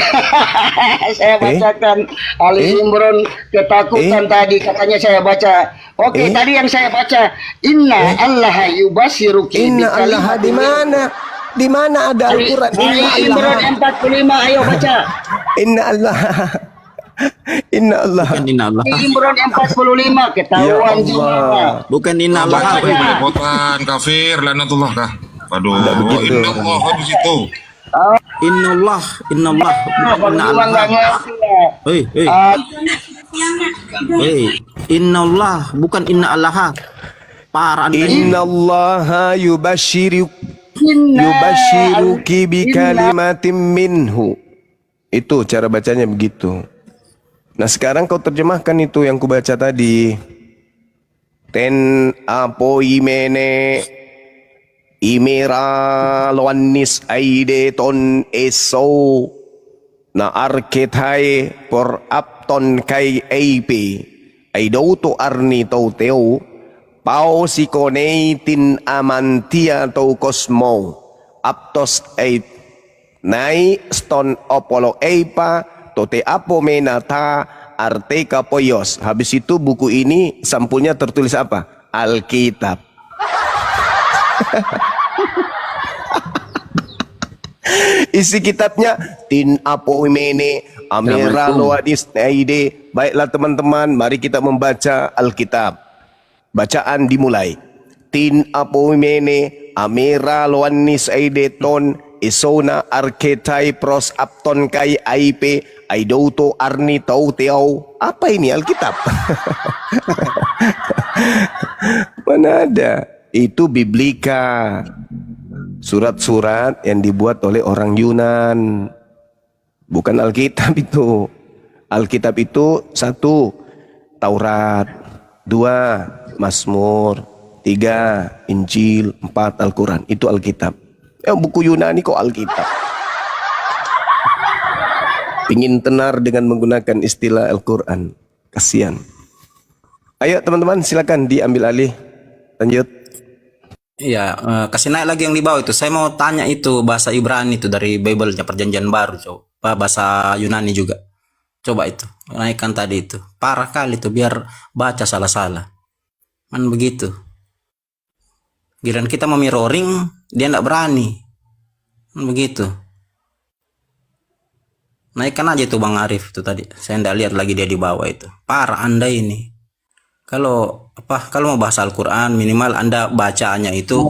Saya bacakan Ali Imran ketakutan tadi, katanya saya baca. Oke, tadi yang saya baca, Inna Allah yubasiruki. Inna Allah di mana? Di mana ada Al-Quran? Ali Imran 45, ayo baca. Inna Allah. Inna Allah. Bukan inna Allah. Ali Imran 45, ketahuan Ya Juma. Allah. Bukan inna Allah. Belepotan kafir lanatullah kah? Aduh, begitu. inna Allah di situ. Innallah, innallah, bukan inna Juma nggak Allah. ngerti ya. Hei, innallah, bukan inna Allah. Parah Anda ini. Inna Allah yubashiruki bi kalimatin minhu. Itu cara bacanya begitu. Nah sekarang kau terjemahkan itu yang kubaca tadi. Ten apoimene imera loannis aide ton eso na arketai por apton kai eipe aidoto arni tauteo pao sikoneitin amantia tau kosmo aptos eit nai ston opolo eipa tote apo menata arteka poyos. Habis itu buku ini sampulnya tertulis apa? Alkitab. Isi kitabnya tin apo mene amira loadis naide. Baiklah teman-teman, mari kita membaca Alkitab. Bacaan dimulai. Tin apo mene amira loanis aide ton isona arketai pros apton kai aipe aidoto arni tau teau. Apa ini Alkitab? Mana ada? Itu Biblika. Surat-surat yang dibuat oleh orang Yunan. Bukan Alkitab itu. Alkitab itu 1 Taurat, 2 Mazmur, 3 Injil, 4 Al-Quran. Itu Alkitab. Buku Yunani kok Alkitab. Pingin tenar dengan menggunakan istilah Al-Quran. Kasihan. Ayo teman-teman silakan diambil alih. Lanjut. Iya, kasih naik lagi yang di bawah itu. Saya mau tanya itu bahasa Ibrani itu dari Bible-nya Perjanjian Baru, coba. Bahasa Yunani juga. Coba itu, naikkan tadi itu. Parah kali itu biar baca salah-salah. Man begitu. Giliran kita mau mirroring, dia enggak berani. Man begitu. Naikkan aja itu Bang Arif itu tadi. Saya enggak lihat lagi dia di bawah itu. Parah Anda ini. Kalau mau bahas Al-Quran minimal Anda bacanya itu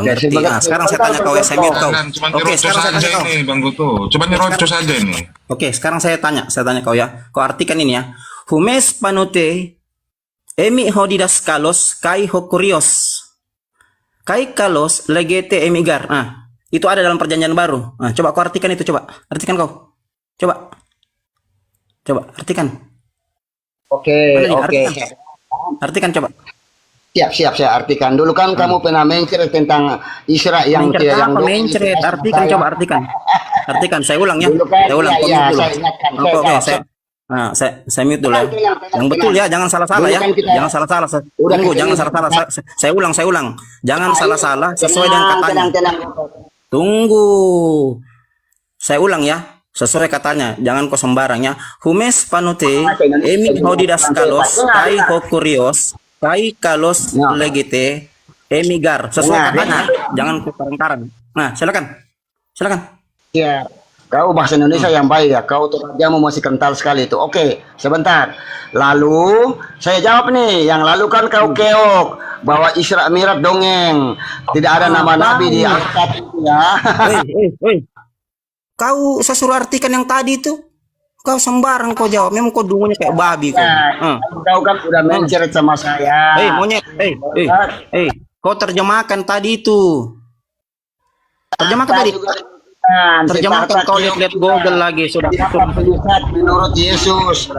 ngerti. Nah, sekarang saya tanya kau SMU kau. Oke, sekarang saya tanya kau. Ini Bang Goto. Coba nyerocos saja ini. Oke, sekarang saya tanya kau ya. Kau artikan ini ya. Humes panote emi hodidas kalos kai hokurios. Kai kalos legete emigar. Nah, itu ada dalam Perjanjian Baru. Nah, coba kau artikan itu coba. Artikan kau. Coba artikan. Oke. Artikan coba. Siap, saya artikan. Dulu kan kamu pernah mencret tentang Isra yang mencret. Artikan, coba artikan. Artikan, saya ulang ya. Kan, saya ulang. ya, saya ingatkan. Saya mute dulu ya. Yang betul ya, jangan salah-salah ya. Jangan salah-salah. Tunggu, jangan salah-salah. Saya ulang. Jangan salah-salah sesuai dengan katanya. Tunggu. Saya ulang ya. Sesuai katanya, jangan kau sembarang ya. Humes panute emi hodidas kalos kai hokurios kai kalos legite emigar. Sesuai katanya, jangan kau karang-karang. Nah, silakan. Ya, kau bahasa Indonesia yang baik ya. Kau terjemamu masih kental sekali itu. Oke, sebentar. Lalu saya jawab nih. Yang lalu kan kau keok bahwa Isra Mi'raj dongeng. Tidak ada nama Nabi di Alkitab itu ya. Hei. Kau saya suruh artikan yang tadi itu. Kau sembarang kau jawab. Memang kau dungunya kayak babi kau. Kau kan udah mencret sama saya. Hei monyet. Hei. Kau terjemahkan tadi itu. Terjemahkan tadi. Terjemahkan kau lihat Google lagi. Sudah. Menurut Yesus.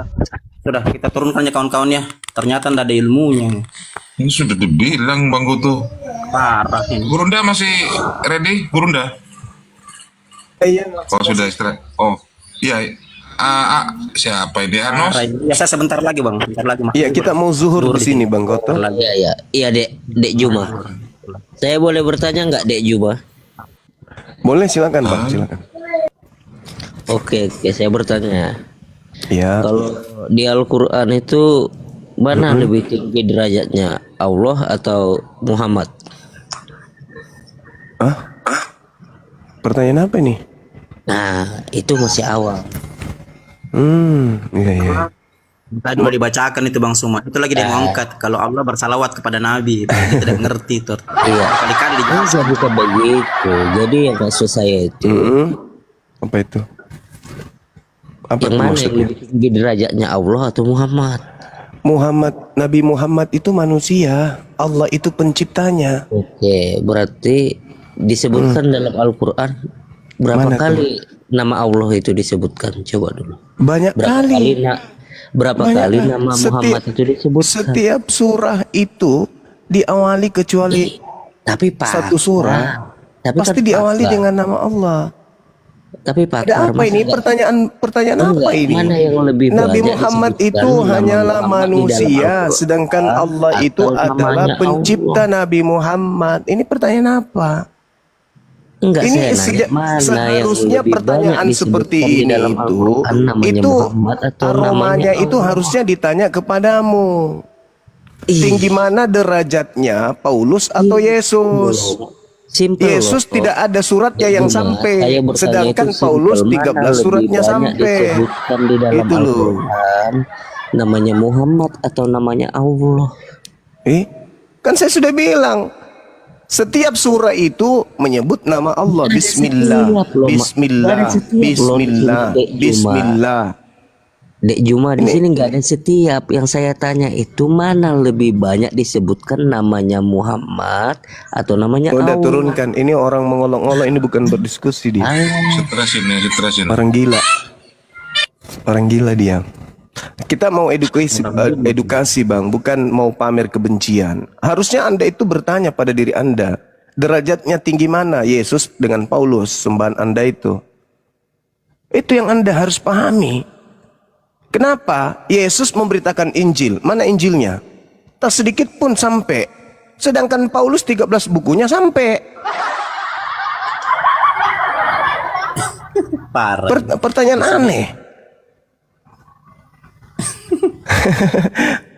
Sudah kita turunkan ya kawan-kawan ya. ternyata ndak ada ilmunya. Ini sudah dibilang Bang Goto. Parah ini. Gurunda masih ready? Gurunda? Iya. Oh sudah istirahat. Oh iya. Siapa ini? Arnos? Ya saya sebentar lagi Bang, sebentar lagi Mas. Iya, kita mau zuhur di sini Bang Goto. Iya Dek Juma. Saya boleh bertanya nggak Dek Juma? Boleh, silakan Bang, silakan. Oke, saya bertanya. Iya. Kalau di Al-Quran itu mana lebih tinggi derajatnya, Allah atau Muhammad? Pertanyaan apa nih? Nah, itu masih awal. Iya iya. Tadi mau dibacakan itu Bang Suma. Itu lagi dia ngangkat kalau Allah bersalawat kepada Nabi. Kita tidak ngerti tuh. Iya. Kali-kali Kan dijelasin. saya bukan begitu. Jadi yang maksud saya itu, Apa itu? Apa yang itu mana yang maksudnya? lebih tinggi derajatnya, Allah atau Muhammad? Nabi Muhammad itu manusia, Allah itu penciptanya. Oke, berarti disebutkan dalam Al-Quran berapa Mana kali nama Allah itu disebutkan? Coba dulu. Banyak Berapa kali. berapa Banyak kali kali. nama Muhammad itu disebutkan? Setiap surah itu diawali kecuali Tapi Pak, satu surah tapi pasti kan diawali pakar. dengan nama Allah. Tapi Pak, Ada apa ini? Pertanyaan apa ini? Mana yang lebih Nabi banyak Muhammad disebutkan itu nama hanyalah Muhammad di dalam manusia, Al-Quran sedangkan Allah itu atau adalah namanya pencipta Allah? Nabi Muhammad. Ini pertanyaan apa? Enggak, Ini saya nanya mana seharusnya yang lebih pertanyaan banyak seperti disebutkan di ini dalam Al-Quran, namanya itu Muhammad atau namanya aromanya itu Allah? harusnya ditanya kepadamu. Tinggi mana derajatnya Paulus atau Yesus? Simple Yesus loh. tidak ada suratnya yang Cuma sampai, saya bertanya sedangkan itu Paulus simple, 13 mana suratnya lebih banyak sampai. disebutkan di dalam Itu loh. Al-Quran namanya Muhammad atau namanya Allah? Kan saya sudah bilang, setiap surah itu menyebut nama Allah. Bismillah, setiap loh, Mak. Bismillah, Ada setiap loh, Bismillah, Dek Juma. Bismillah. Dek Juma, di sini nggak ada setiap. Yang saya tanya itu mana lebih banyak disebutkan namanya Muhammad atau namanya Udah Allah? turunkan. Ini orang mengolok-olok, ini bukan berdiskusi dia. Stresin ya, stresin. Orang gila. Orang gila dia. Kita mau edukasi Bang, bukan mau pamer kebencian. Harusnya Anda itu bertanya pada diri Anda, derajatnya tinggi mana Yesus dengan Paulus, sembahan Anda itu. Itu yang Anda harus pahami. Kenapa Yesus memberitakan Injil? Mana Injilnya? Tak sedikit pun sampai. Sedangkan Paulus 13 bukunya sampai. Parah. Pertanyaan aneh.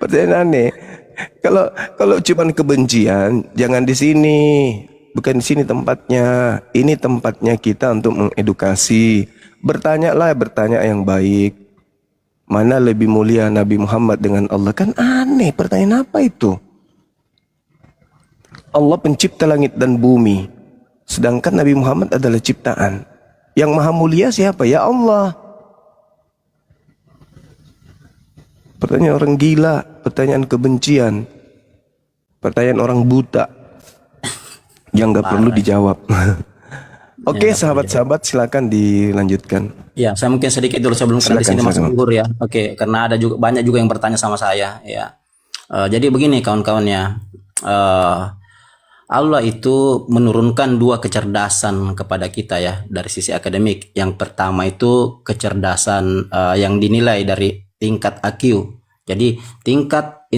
Pertanyaan aneh. Kalau cuman kebencian, jangan di sini. Bukan di sini tempatnya. Ini tempatnya kita untuk mengedukasi. Bertanya yang baik. Mana lebih mulia Nabi Muhammad dengan Allah? Kan aneh, pertanyaan apa itu? Allah pencipta langit dan bumi, sedangkan Nabi Muhammad adalah ciptaan. Yang maha mulia siapa? Ya Allah. Pertanyaan orang gila, pertanyaan kebencian, pertanyaan orang buta yang gak perlu dijawab. Oke, sahabat-sahabat, silakan dilanjutkan. Ya, saya mungkin sedikit dulu sebelum karena di sini masih gugur ya. Oke, karena ada juga banyak juga yang bertanya sama saya ya. Jadi begini kawan-kawannya. Allah itu menurunkan dua kecerdasan kepada kita ya dari sisi akademik. Yang pertama itu kecerdasan yang dinilai dari tingkat IQ. Jadi tingkat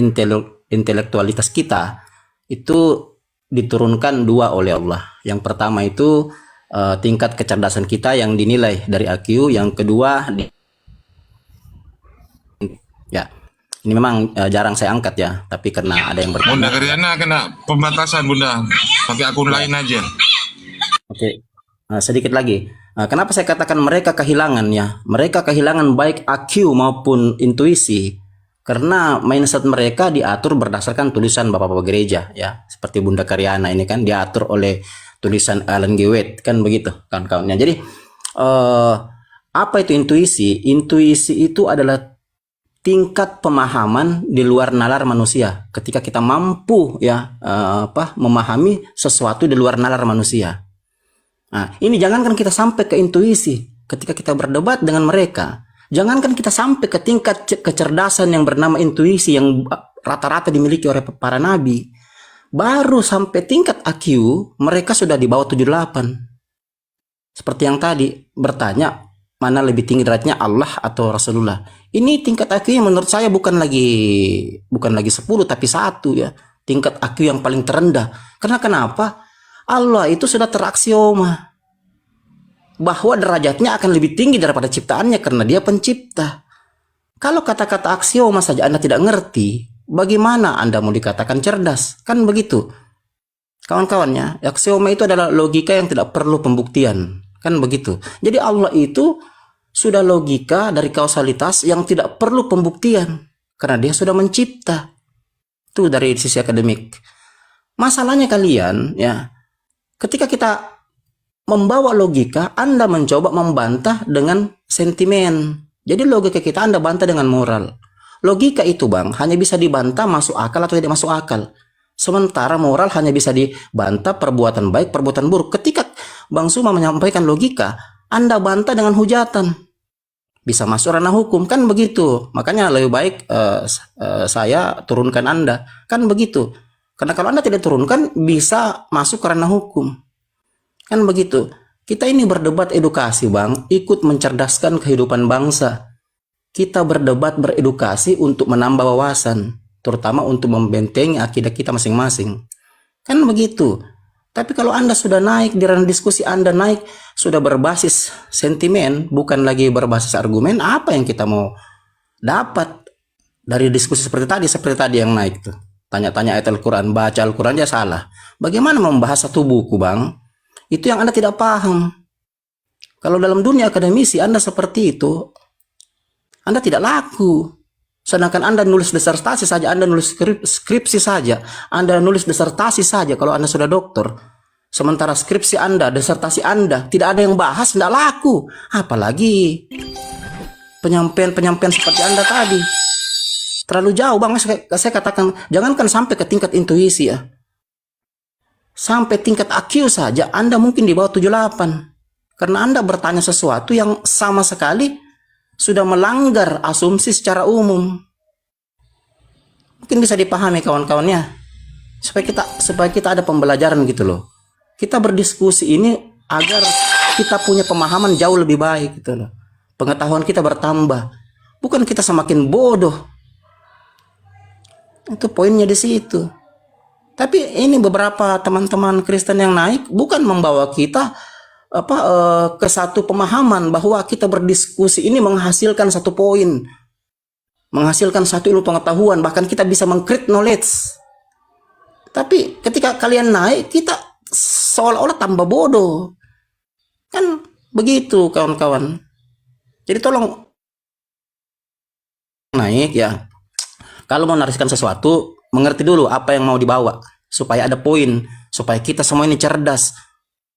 intelektualitas kita itu diturunkan dua oleh Allah. Yang pertama itu tingkat kecerdasan kita yang dinilai dari IQ, yang kedua ya ini memang jarang saya angkat ya, tapi karena ada yang bertanya. Bunda Karyana kena pembatasan Bunda, pakai akun lain aja. Oke, sedikit lagi. Kenapa saya katakan mereka kehilangan ya? Mereka kehilangan baik IQ maupun intuisi karena mindset mereka diatur berdasarkan tulisan bapak-bapak gereja ya, seperti Bunda Karyana ini kan diatur oleh tulisan Ellen G. White kan begitu kan kawannya. Jadi apa itu intuisi? Intuisi itu adalah tingkat pemahaman di luar nalar manusia. Ketika kita mampu ya memahami sesuatu di luar nalar manusia. Nah, ini jangankan kita sampai ke intuisi ketika kita berdebat dengan mereka. Jangankan kita sampai ke tingkat kecerdasan yang bernama intuisi yang rata-rata dimiliki oleh para nabi, baru sampai tingkat IQ mereka sudah di bawah 78. Seperti yang tadi bertanya, mana lebih tinggi derajatnya, Allah atau Rasulullah. Ini tingkat IQ yang menurut saya bukan lagi 10 tapi 1 ya. Tingkat IQ yang paling terendah. Karena kenapa? Allah itu sudah teraksioma bahwa derajatnya akan lebih tinggi daripada ciptaannya karena dia pencipta. Kalau kata-kata aksioma saja Anda tidak ngerti, bagaimana Anda mau dikatakan cerdas? Kan begitu. Kawan-kawannya, aksioma itu adalah logika yang tidak perlu pembuktian. Kan begitu. Jadi Allah itu sudah logika dari kausalitas yang tidak perlu pembuktian. Karena dia sudah mencipta. Itu dari sisi akademik. Masalahnya kalian, ya, ketika kita membawa logika, Anda mencoba membantah dengan sentimen. Jadi logika kita Anda bantah dengan moral. Logika itu bang, hanya bisa dibantah masuk akal atau tidak masuk akal. Sementara moral hanya bisa dibantah perbuatan baik, perbuatan buruk. Ketika Bang Suma menyampaikan logika, Anda bantah dengan hujatan. Bisa masuk ranah hukum, kan begitu. Makanya lebih baik saya turunkan Anda. Kan begitu. Karena kalau Anda tidak turunkan, bisa masuk ke ranah hukum. Kan begitu. Kita ini berdebat edukasi bang, ikut mencerdaskan kehidupan bangsa. Kita berdebat beredukasi untuk menambah wawasan, terutama untuk membentengi akidah kita masing-masing. Kan begitu. Tapi kalau Anda sudah naik di ranah diskusi, Anda naik sudah berbasis sentimen, bukan lagi berbasis argumen, apa yang kita mau dapat dari diskusi seperti tadi yang naik tuh. Tanya-tanya ayat Al-Quran, baca Al-Quran aja salah. Bagaimana membahas satu buku bang? Itu yang Anda tidak paham. Kalau dalam dunia akademisi Anda seperti itu, Anda tidak laku. Sedangkan Anda nulis disertasi saja, Anda nulis skripsi saja, Anda nulis disertasi saja kalau Anda sudah doktor. Sementara skripsi Anda, disertasi Anda, tidak ada yang bahas, tidak laku. Apalagi penyampaian seperti Anda tadi. Terlalu jauh bang, saya katakan, jangankan sampai ke tingkat intuisi ya. Sampai tingkat IQ saja Anda mungkin di bawah 78. Karena Anda bertanya sesuatu yang sama sekali sudah melanggar asumsi secara umum. Mungkin bisa dipahami kawan-kawannya. Supaya kita ada pembelajaran gitu loh. Kita berdiskusi ini agar kita punya pemahaman jauh lebih baik gitu loh. Pengetahuan kita bertambah. Bukan kita semakin bodoh. Itu poinnya di situ. Tapi ini beberapa teman-teman Kristen yang naik bukan membawa kita ke satu pemahaman bahwa kita berdiskusi ini menghasilkan satu poin, menghasilkan satu ilmu pengetahuan, bahkan kita bisa meng-create knowledge. Tapi ketika kalian naik, kita seolah-olah tambah bodoh. Kan begitu kawan-kawan. Jadi tolong naik ya. Kalau mau nariskan sesuatu, mengerti dulu apa yang mau dibawa supaya ada poin, supaya kita semua ini cerdas.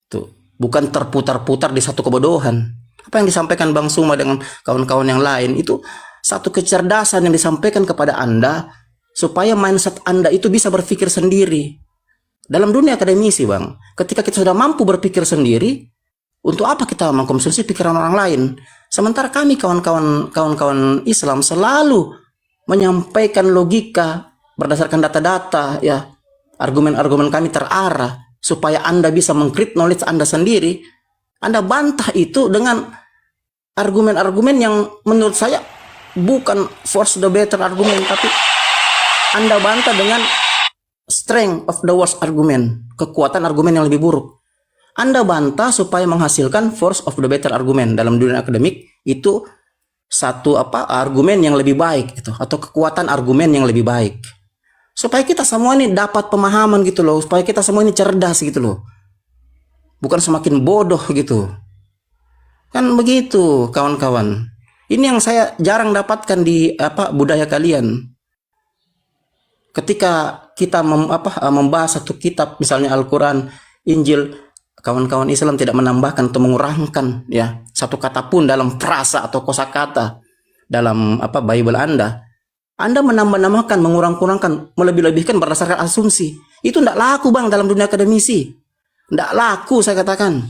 Tuh, bukan terputar-putar di satu kebodohan. Apa yang disampaikan Bang Suma dengan kawan-kawan yang lain itu satu kecerdasan yang disampaikan kepada Anda supaya mindset Anda itu bisa berpikir sendiri. Dalam dunia akademisi, Bang, ketika kita sudah mampu berpikir sendiri, untuk apa kita mengkonsumsi pikiran orang lain? Sementara kami kawan-kawan Islam selalu menyampaikan logika berdasarkan data-data ya, argumen-argumen kami terarah supaya Anda bisa meng-create knowledge Anda sendiri. Anda bantah itu dengan argumen-argumen yang menurut saya bukan force the better argumen, tapi Anda bantah dengan strength of the worst argument, kekuatan argumen yang lebih buruk. Anda bantah supaya menghasilkan force of the better argument. Dalam dunia akademik itu satu argumen yang lebih baik gitu, atau kekuatan argumen yang lebih baik, supaya kita semua ini dapat pemahaman gitu loh, supaya kita semua ini cerdas gitu loh, bukan semakin bodoh gitu. Kan begitu kawan-kawan. Ini yang saya jarang dapatkan di budaya kalian. Ketika kita membahas satu kitab, misalnya Al-Quran, Injil, kawan-kawan Islam tidak menambahkan atau mengurangkan ya satu kata pun dalam frasa atau kosakata dalam Bible Anda. Anda menambah-nambahkan, mengurang-kurangkan, melebih-lebihkan berdasarkan asumsi. Itu tidak laku Bang dalam dunia akademisi. Tidak laku saya katakan.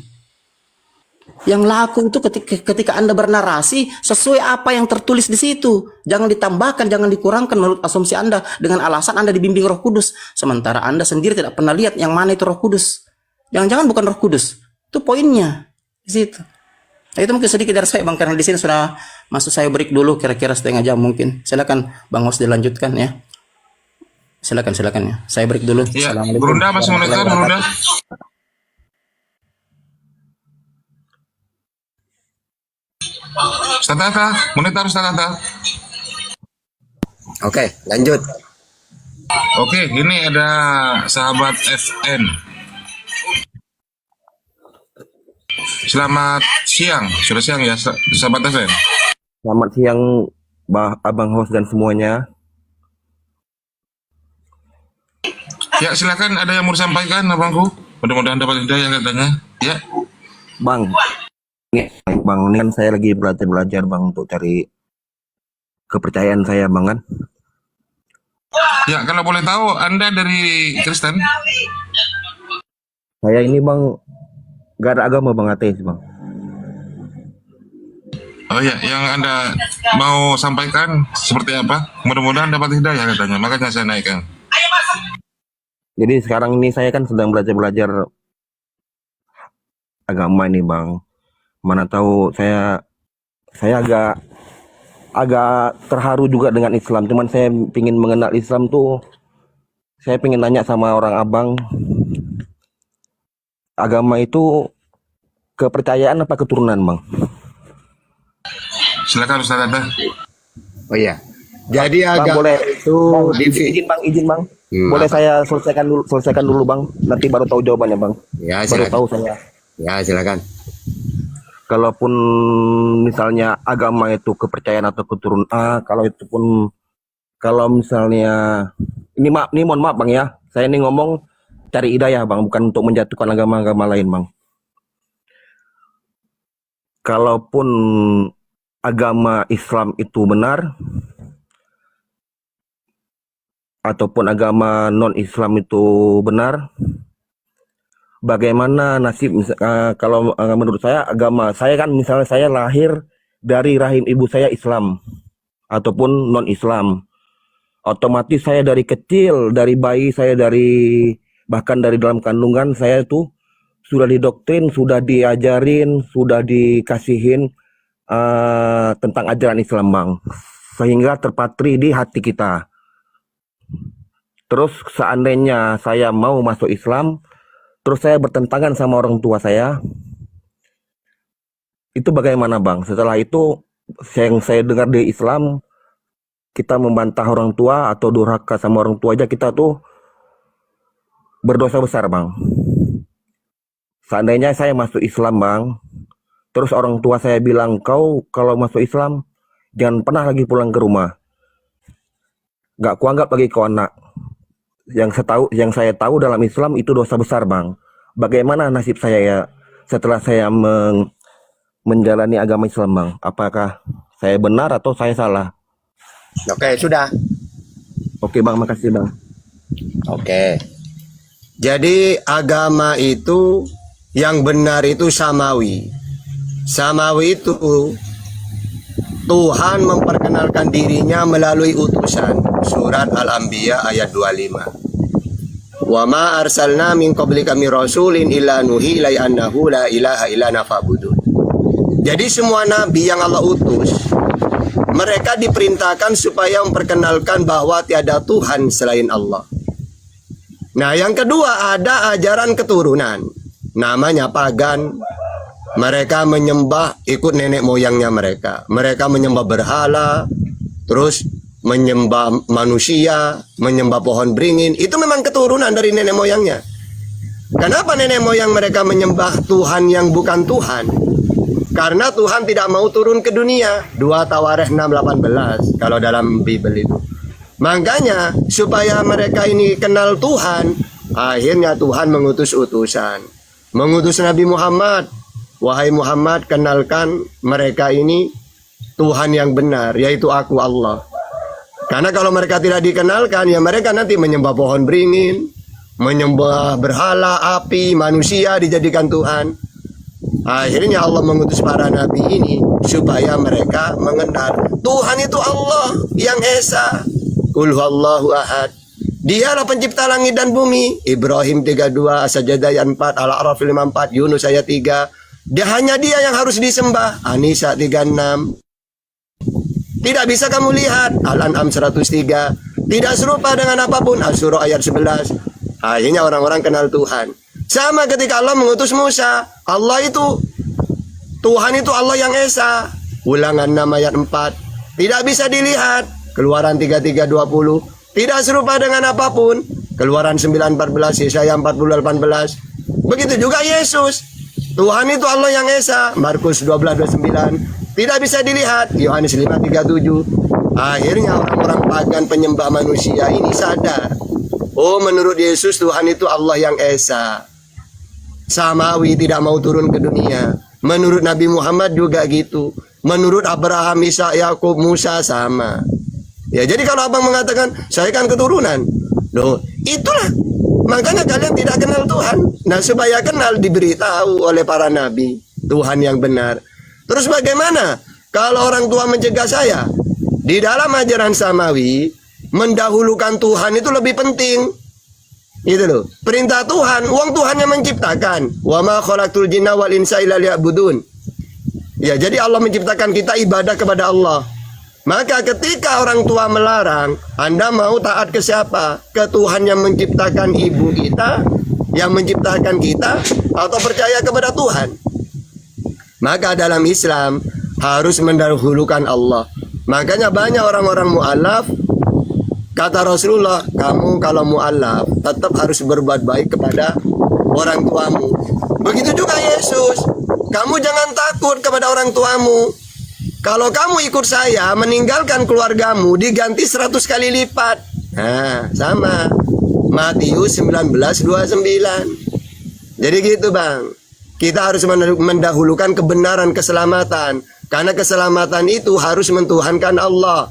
Yang laku itu ketika Anda bernarasi sesuai apa yang tertulis di situ. Jangan ditambahkan, jangan dikurangkan menurut asumsi Anda dengan alasan Anda dibimbing Roh Kudus. Sementara Anda sendiri tidak pernah lihat yang mana itu Roh Kudus. Jangan-jangan bukan Roh Kudus. Itu poinnya di situ. Nah, itu mungkin sedikit dari saya Bang, karena di sini sudah masuk saya break dulu kira-kira setengah jam mungkin. Silakan Bang Hos dilanjutkan ya. Silakan ya. Saya break dulu. Ya, Brunda masih monitor, Brunda. Ustaz Tata, monitor Ustaz Tata. Oke, lanjut. Oke, ini ada sahabat FN. Selamat siang, sudah siang ya sahabat FN. Selamat siang Abang Hos dan semuanya. Ya, silakan, ada yang mau disampaikan abangku. Mudah-mudahan dapat hidayah katanya. Ya. Bang, ini kan saya lagi belajar Bang untuk cari kepercayaan saya Bang kan. Ya, kalau boleh tahu Anda dari Kristen? Saya ini Bang gak ada agama Bang, ateis Bang. Oh ya, yang Anda mau sampaikan seperti apa? Mudah-mudahan dapat hidayah katanya, makanya saya naikkan. Jadi sekarang ini saya kan sedang belajar agama ini Bang. Mana tahu saya agak terharu juga dengan Islam. Cuman saya ingin mengenal Islam tuh. Saya ingin nanya sama orang abang. Agama itu kepercayaan apa keturunan Bang? Silakan Ustaz Anda. Oh iya. Jadi Bang, agak boleh itu izin Bang. Boleh saya selesaikan dulu Bang. Nanti baru tahu jawabannya Bang. Ya, Baru silakan. tahu saya. Ya, silakan. Kalaupun misalnya agama itu kepercayaan atau keturunan, kalau misalnya ini mohon maaf Bang ya, saya ini ngomong cari hidayah Bang, bukan untuk menjatuhkan agama-agama lain Bang. Kalaupun agama Islam itu benar ataupun agama non-Islam itu benar, bagaimana nasib kalau menurut saya agama saya kan misalnya saya lahir dari rahim ibu saya Islam ataupun non-Islam, otomatis saya dari kecil, dari bayi saya, bahkan dari dalam kandungan saya tuh sudah didoktrin, sudah diajarin, sudah dikasihin tentang ajaran Islam Bang, sehingga terpatri di hati kita. Terus seandainya saya mau masuk Islam, terus saya bertentangan sama orang tua saya, itu bagaimana Bang? Setelah itu yang saya dengar di Islam, kita membantah orang tua atau durhaka sama orang tua aja kita tuh berdosa besar Bang. Seandainya saya masuk Islam Bang, terus orang tua saya bilang, kau kalau masuk Islam jangan pernah lagi pulang ke rumah, gak kuanggap lagi kau anak. Yang saya tahu dalam Islam itu dosa besar Bang. Bagaimana nasib saya ya setelah saya menjalani agama Islam Bang? Apakah saya benar atau saya salah? Oke, sudah. Oke Bang, makasih Bang. Oke. Jadi agama itu yang benar itu samawi. Samawi itu Tuhan memperkenalkan dirinya melalui utusan. Surat Al-Anbiya ayat 25. Wa ma arsalna min qablika min rasulin illa nuhi ilai annahu la ilaha illa nafa'budun. Jadi semua nabi yang Allah utus, mereka diperintahkan supaya memperkenalkan bahwa tiada Tuhan selain Allah. Nah, yang kedua ada ajaran keturunan, namanya pagan. Mereka menyembah ikut nenek moyangnya mereka. Mereka menyembah berhala, terus menyembah manusia, menyembah pohon beringin. Itu memang keturunan dari nenek moyangnya. Kenapa nenek moyang mereka menyembah Tuhan yang bukan Tuhan? Karena Tuhan tidak mau turun ke dunia. 2 Tawarikh 6:18 kalau dalam Bible itu. Makanya supaya mereka ini kenal Tuhan, akhirnya Tuhan mengutus utusan. Mengutus Nabi Muhammad. Wahai Muhammad, kenalkan mereka ini Tuhan yang benar, yaitu aku Allah. Karena kalau mereka tidak dikenalkan, ya mereka nanti menyembah pohon beringin, menyembah berhala, api, manusia dijadikan Tuhan. Akhirnya Allah mengutus para nabi ini supaya mereka mengenal Tuhan itu Allah yang Esa. Qul huwallahu ahad. Dialah pencipta langit dan bumi. Ibrahim 32, As-Sajdah ayat 4, Al-A'raf 54, Yunus ayat 3. Hanya dia yang harus disembah. An-Nisa 36. Tidak bisa kamu lihat. Al-An'am 103. Tidak serupa dengan apapun. Al-Surah ayat 11. Akhirnya orang-orang kenal Tuhan. Sama ketika Allah mengutus Musa. Allah itu, Tuhan itu Allah yang Esa. Ulangan 6 ayat 4. Tidak bisa dilihat. Keluaran 33:20. Tidak serupa dengan apapun. Keluaran 9:14, Yesaya 40:18. Begitu juga Yesus. Tuhan itu Allah yang Esa. Markus 12:29. Tidak bisa dilihat. Yohanes 5:37. Akhirnya orang-orang pagan penyembah manusia ini sadar. Oh, menurut Yesus Tuhan itu Allah yang Esa. Samawi, tidak mau turun ke dunia. Menurut Nabi Muhammad juga gitu. Menurut Abraham, Ishak, Yakub, Musa sama. Ya, jadi kalau abang mengatakan saya kan keturunan, loh, itulah makanya kalian tidak kenal Tuhan. Nah, supaya kenal diberitahu oleh para nabi Tuhan yang benar. Terus bagaimana kalau orang tua mencegah saya? Di dalam ajaran Samawi, mendahulukan Tuhan itu lebih penting. Itu loh, perintah Tuhan, uang Tuhan yang menciptakan. Wa ma khalaqtul jinna wal insa illa liya'budun. Ya, jadi Allah menciptakan kita ibadah kepada Allah. Maka ketika orang tua melarang, Anda mau taat ke siapa? Ke Tuhan yang menciptakan ibu kita, yang menciptakan kita, atau percaya kepada Tuhan? Maka dalam Islam harus mendahulukan Allah. Makanya banyak orang-orang mu'alaf, kata Rasulullah, kamu kalau mu'alaf tetap harus berbuat baik kepada orang tuamu. Begitu juga Yesus, kamu jangan takut kepada orang tuamu. Kalau kamu ikut saya, meninggalkan keluargamu diganti 100 kali lipat. Nah, sama. Matius 19:29. Jadi gitu, Bang. Kita harus mendahulukan kebenaran, keselamatan. Karena keselamatan itu harus mentuhankan Allah.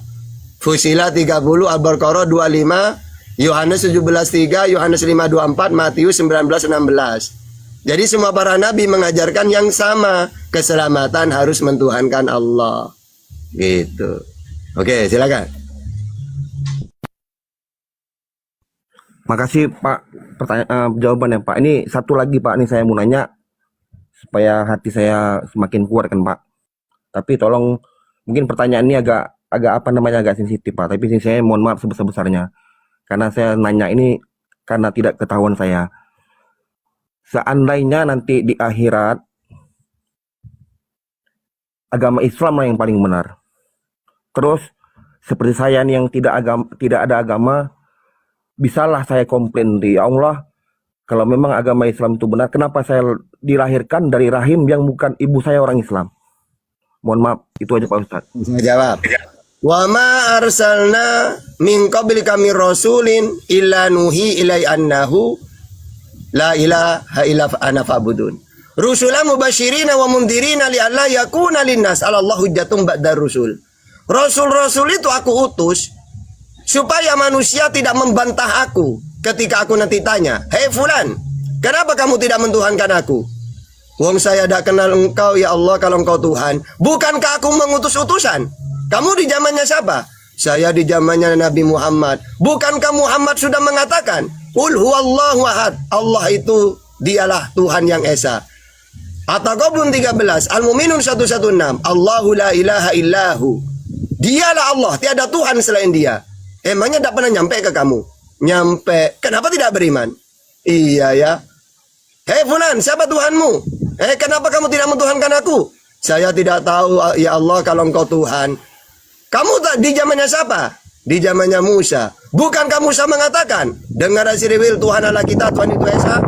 Fusilat 30, Al-Baqarah 25, Yohanes 17:3, Yohanes 5:24, Matius 19:16. Jadi semua para nabi mengajarkan yang sama. Keselamatan harus mentuhankan Allah. Gitu. Oke, silakan. Makasih Pak jawabannya Pak. Ini satu lagi Pak, ini saya mau nanya supaya hati saya semakin kuat kan Pak. Tapi tolong, mungkin pertanyaan ini agak agak sensitif Pak. Tapi saya mohon maaf sebesar-besarnya. Karena saya nanya ini karena tidak ketahuan saya. Seandainya nanti di akhirat agama Islam lah yang paling benar. Terus seperti saya yang tidak ada agama, bisalah saya komplain di Allah, kalau memang agama Islam itu benar, kenapa saya dilahirkan dari rahim yang bukan ibu saya orang Islam? Mohon maaf, itu aja Pak Ustadz. Bisa jawab. Wa ma arsalna min qablika mir rasulin illa nuhi ilai annahu la ilaha illa ana fa'budun. Rusulan mubashirina wa mundhirina li'alla yakuna linnas 'ala Allah hujjatun ba'dar rusul. Rasul-rasul itu aku utus supaya manusia tidak membantah aku ketika aku nanti tanya, "Hei fulan, kenapa kamu tidak mentuhankan aku?" Wong saya tidak kenal engkau ya Allah kalau engkau Tuhan. Bukankah aku mengutus utusan? Kamu di zamannya siapa? Saya di zamannya Nabi Muhammad. Bukankah Muhammad sudah mengatakan, "Qul huwallahu ahad." Allah itu dialah Tuhan yang Esa. At-Taghabun 13, Al-Mu'minun 116, Allahu la ilaha illahu. Dialah Allah, tiada Tuhan selain Dia. Emangnya tidak pernah nyampe ke kamu? Nyampe. Kenapa tidak beriman? Iya ya. Hei fulan, siapa Tuhanmu? Kenapa kamu tidak mentuhankan aku? Saya tidak tahu ya Allah kalau engkau Tuhan. Kamu di zamannya siapa? Di zamannya Musa. Bukankah Musa mengatakan, dengar Asiriwil, Tuhan Allah kita, Tuhan itu Esa?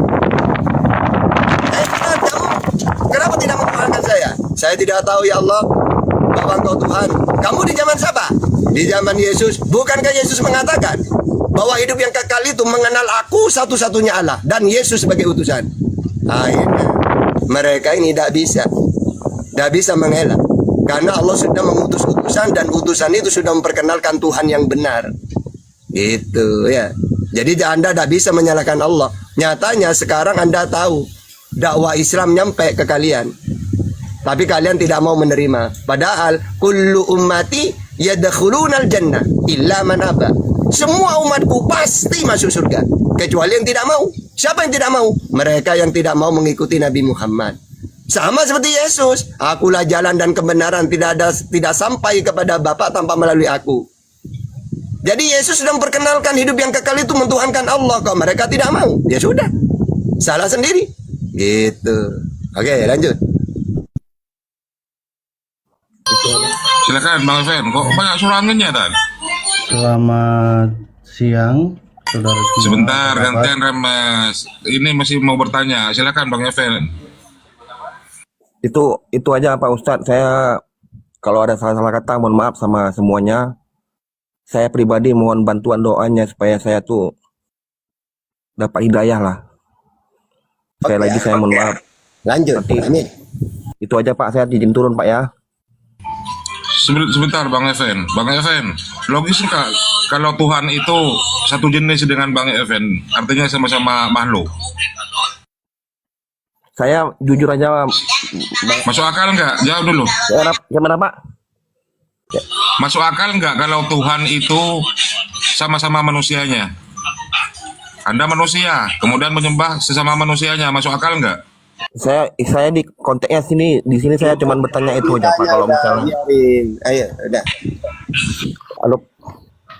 Kenapa tidak mentuhankan saya? Saya tidak tahu ya Allah bahwa engkau Tuhan. Kamu di zaman siapa? Di zaman Yesus. Bukankah Yesus mengatakan bahwa hidup yang kekal itu mengenal aku satu-satunya Allah dan Yesus sebagai utusan? Akhirnya mereka ini tidak bisa mengelak karena Allah sudah mengutus utusan dan utusan itu sudah memperkenalkan Tuhan yang benar. Itu ya. Jadi Anda tidak bisa menyalahkan Allah. Nyatanya sekarang Anda tahu dakwah Islam nyampe ke kalian. tapi kalian tidak mau menerima. Padahal kullu ummati yadkhulunal jannah illa man aba. Semua umatku pasti masuk surga kecuali yang tidak mau. Siapa yang tidak mau? Mereka yang tidak mau mengikuti Nabi Muhammad. Sama seperti Yesus, akulah jalan dan kebenaran, tidak sampai kepada Bapa tanpa melalui aku. Jadi Yesus sedang memperkenalkan hidup yang kekal itu mentuhankan Allah. Kalau mereka tidak mau, ya sudah, salah sendiri. Gitu. Oke, lanjut. Silakan Bang Evan. Kok banyak surangannya Tan? Selamat siang, saudara. Sebentar, gantian Remes. Ini masih mau bertanya. Silakan Bang Evan. Itu aja Pak Ustadz. Saya kalau ada salah-salah kata mohon maaf sama semuanya. Saya pribadi mohon bantuan doanya supaya saya tuh dapat hidayah lah. Sekali lagi saya mohon maaf. Lanjut. Amin. Itu aja Pak, saya izin turun Pak ya. Sebentar Bang Evan. Bang Evan, logis nggak kalau Tuhan itu satu jenis dengan Bang Evan? Artinya sama-sama makhluk. Saya jujur aja. Masuk akal nggak? Jawab dulu. Gimana Pak? Masuk akal nggak kalau Tuhan itu sama-sama manusianya? Anda manusia, kemudian menyembah sesama manusianya, masuk akal nggak? Saya di konteksnya di sini saya cuma bertanya itu aja Pak. Kalau misalnya, Ayo, udah.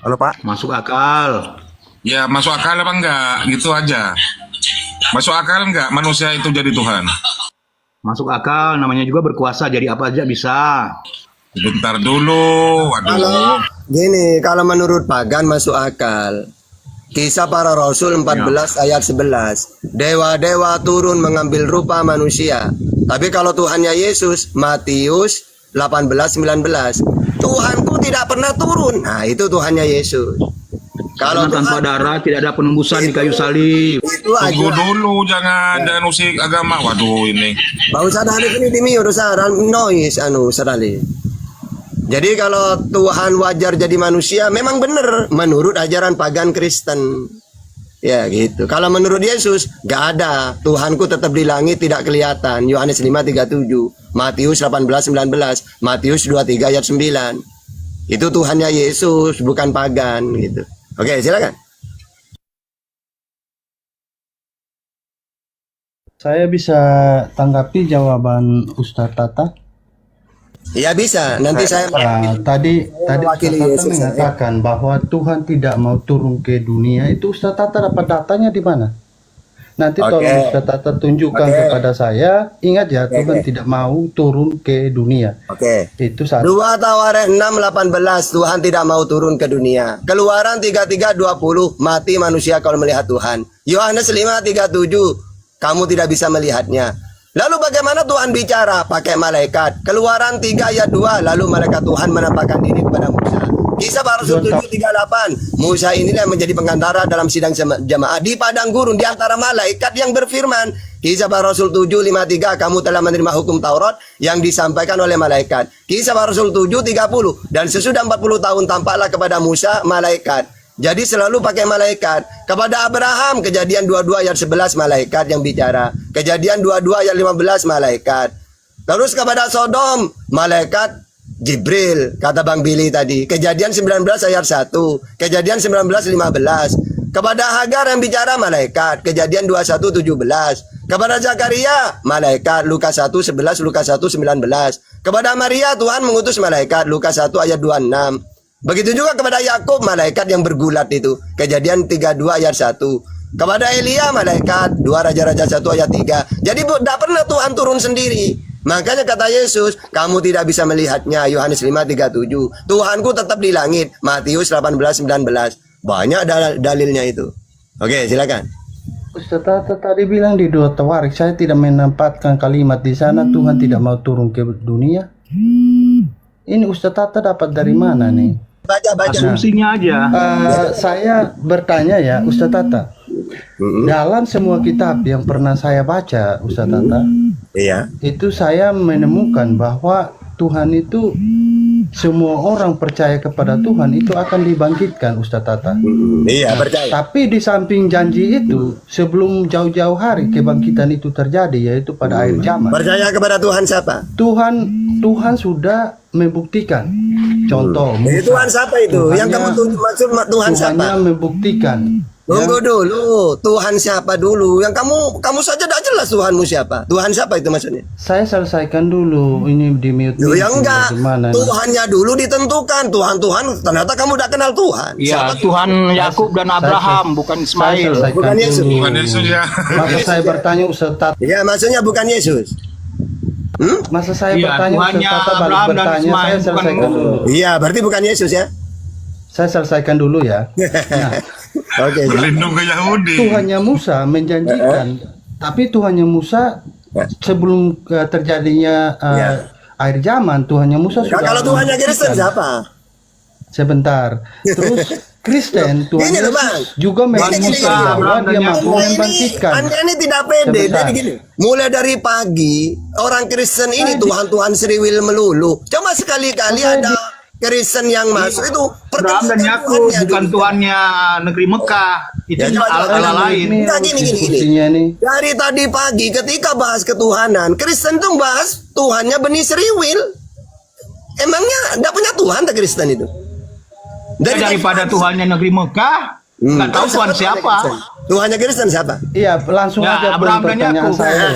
halo Pak. Masuk akal. Ya masuk akal apa enggak? Gitu aja. Masuk akal enggak manusia itu jadi Tuhan? Masuk akal, namanya juga berkuasa, jadi apa aja bisa. Bentar dulu, waduh. Gini, kalau menurut pagan masuk akal. Kisah para Rasul 14 ayat 11. Dewa-dewa turun mengambil rupa manusia. Tapi kalau Tuhannya Yesus, Matius 18:19. Tuhanku tidak pernah turun. Nah, itu Tuhannya Yesus. Kalau tanpa darah tidak ada penembusan di kayu salib. Tunggu dulu, jangan usik agama. Waduh ini. Bau sadari ini demi urusan noise sadari. Jadi kalau Tuhan wajar jadi manusia memang benar menurut ajaran pagan Kristen. Ya gitu. Kalau menurut Yesus gak ada. Tuhanku tetap di langit tidak kelihatan. Yohanes 5:37, Matius 18:19, Matius 23 ayat 9. Itu Tuhannya Yesus, bukan pagan gitu. Oke, silakan. Saya bisa tanggapi jawaban Ustadz Tata? Ya bisa. Nanti saya tadi Ustadz Tata mengatakan bahwa Tuhan tidak mau turun ke dunia. Itu Ustadz Tata dapat datanya di mana? Nanti tolong Ustadz Tata tunjukkan kepada saya. Ingat ya, Tuhan tidak mau turun ke dunia. Itu satu. 2 Tawarikh 6:18, Tuhan tidak mau turun ke dunia. Keluaran 33:20, mati manusia kalau melihat Tuhan. Yohanes 5:37, kamu tidak bisa melihatnya. Lalu bagaimana Tuhan bicara? Pakai malaikat. Keluaran 3 ayat 2, lalu malaikat Tuhan menampakkan diri kepada Musa. Kisah para Rasul 7:38, Musa inilah yang menjadi pengantara dalam sidang jamaah di padang gurun di antara malaikat yang berfirman. Kisah para Rasul 7:53, kamu telah menerima hukum Taurat yang disampaikan oleh malaikat. Kisah para Rasul 7:30, dan sesudah 40 tahun tampaklah kepada Musa malaikat. Jadi selalu pakai malaikat. Kepada Abraham, Kejadian 22 ayat 11 malaikat yang bicara. Kejadian 22 ayat 15 malaikat. Terus kepada Sodom, malaikat Jibril, kata Bang Billy tadi. Kejadian 19 ayat 1, Kejadian 19:15. Kepada Hagar yang bicara malaikat, Kejadian 21:17. Kepada Zakaria, malaikat, Lukas 1:11, Lukas 1:19. Kepada Maria, Tuhan mengutus malaikat, Lukas 1 ayat 26. Begitu juga kepada Yakub, malaikat yang bergulat itu. Kejadian 32 ayat 1. Kepada Elia, malaikat, 2 Raja-Raja 1 ayat 3. Jadi tidak pernah Tuhan turun sendiri. Makanya kata Yesus, kamu tidak bisa melihatnya. Yohanes 5:37. Tuhanku tetap di langit. Matius 18:19. Banyak dalilnya itu. Oke, silakan. Ustadz Tata tadi bilang di 2 Tawarikh, saya tidak menempatkan kalimat di sana Tuhan tidak mau turun ke dunia. Ini Ustadz Tata dapat dari mana nih? Baca. Asumsinya aja. Saya bertanya ya Ustadz Tata. Dalam semua kitab yang pernah saya baca Ustadz Tata, iya, itu saya menemukan bahwa Tuhan itu semua orang percaya kepada Tuhan itu akan dibangkitkan, Ustaz Tata. Iya, percaya. Tapi di samping janji itu, sebelum jauh-jauh hari kebangkitan itu terjadi, yaitu pada akhir zaman. Percaya kepada Tuhan siapa? Tuhan sudah membuktikan. Contoh, Musa. Tuhan siapa itu? Yang kamu maksud Tuhan siapa? Tuhannya membuktikan. Tunggu dulu, Tuhan siapa dulu? Yang kamu saja tidak jelas Tuhanmu siapa? Tuhan siapa itu maksudnya? Saya selesaikan dulu, ini di mute. Ya enggak, Tuhannya dulu ditentukan. Tuhan, ternyata kamu tidak kenal Tuhan. Iya, Tuhan Yakub dan Abraham, bukan Ismail. Bukan Yesus. Bukan Yesus ya. Masa saya bertanya Ustaz Tata. Ya, maksudnya bukan Yesus. Masa saya Iya, bertanya Ustaz Tuhannya Tata baru Abraham dan bertanya, Ismail, saya selesaikan bukan dulu. Iya, berarti bukan Yesus ya. Saya selesaikan dulu ya. Nah, Oke. Berlindung ke Yahudi. Tuhannya Musa menjanjikan, tapi Tuhannya Musa sebelum terjadinya akhir zaman, Tuhannya Musa sudah. Kalau Tuhannya Kristen siapa? Sebentar. Terus Kristen, Tuhan Yesus juga menjanjikan bahwa dia mampu membangkitkan. Anda ini tidak pede. Jadi gini, mulai dari pagi orang Kristen ini Tuhan Sriwil melulu. Coba sekali-kali ada Kristen yang masuk itu Abraham dan Yakub bukan Tuhannya negeri Mekah. Itu ala lain. Nah, gini. Dari tadi pagi ketika bahas ketuhanan, Kristen tuh bahas Tuhannya Beni Sriwil. Emangnya enggak punya Tuhan tak Kristen itu? Daripada Tuhannya negeri Mekah, nggak tahu Tuhan siapa. Tuhannya Kristen siapa? Iya, langsung aja Abraham dan pertanyaan Yakub. saya.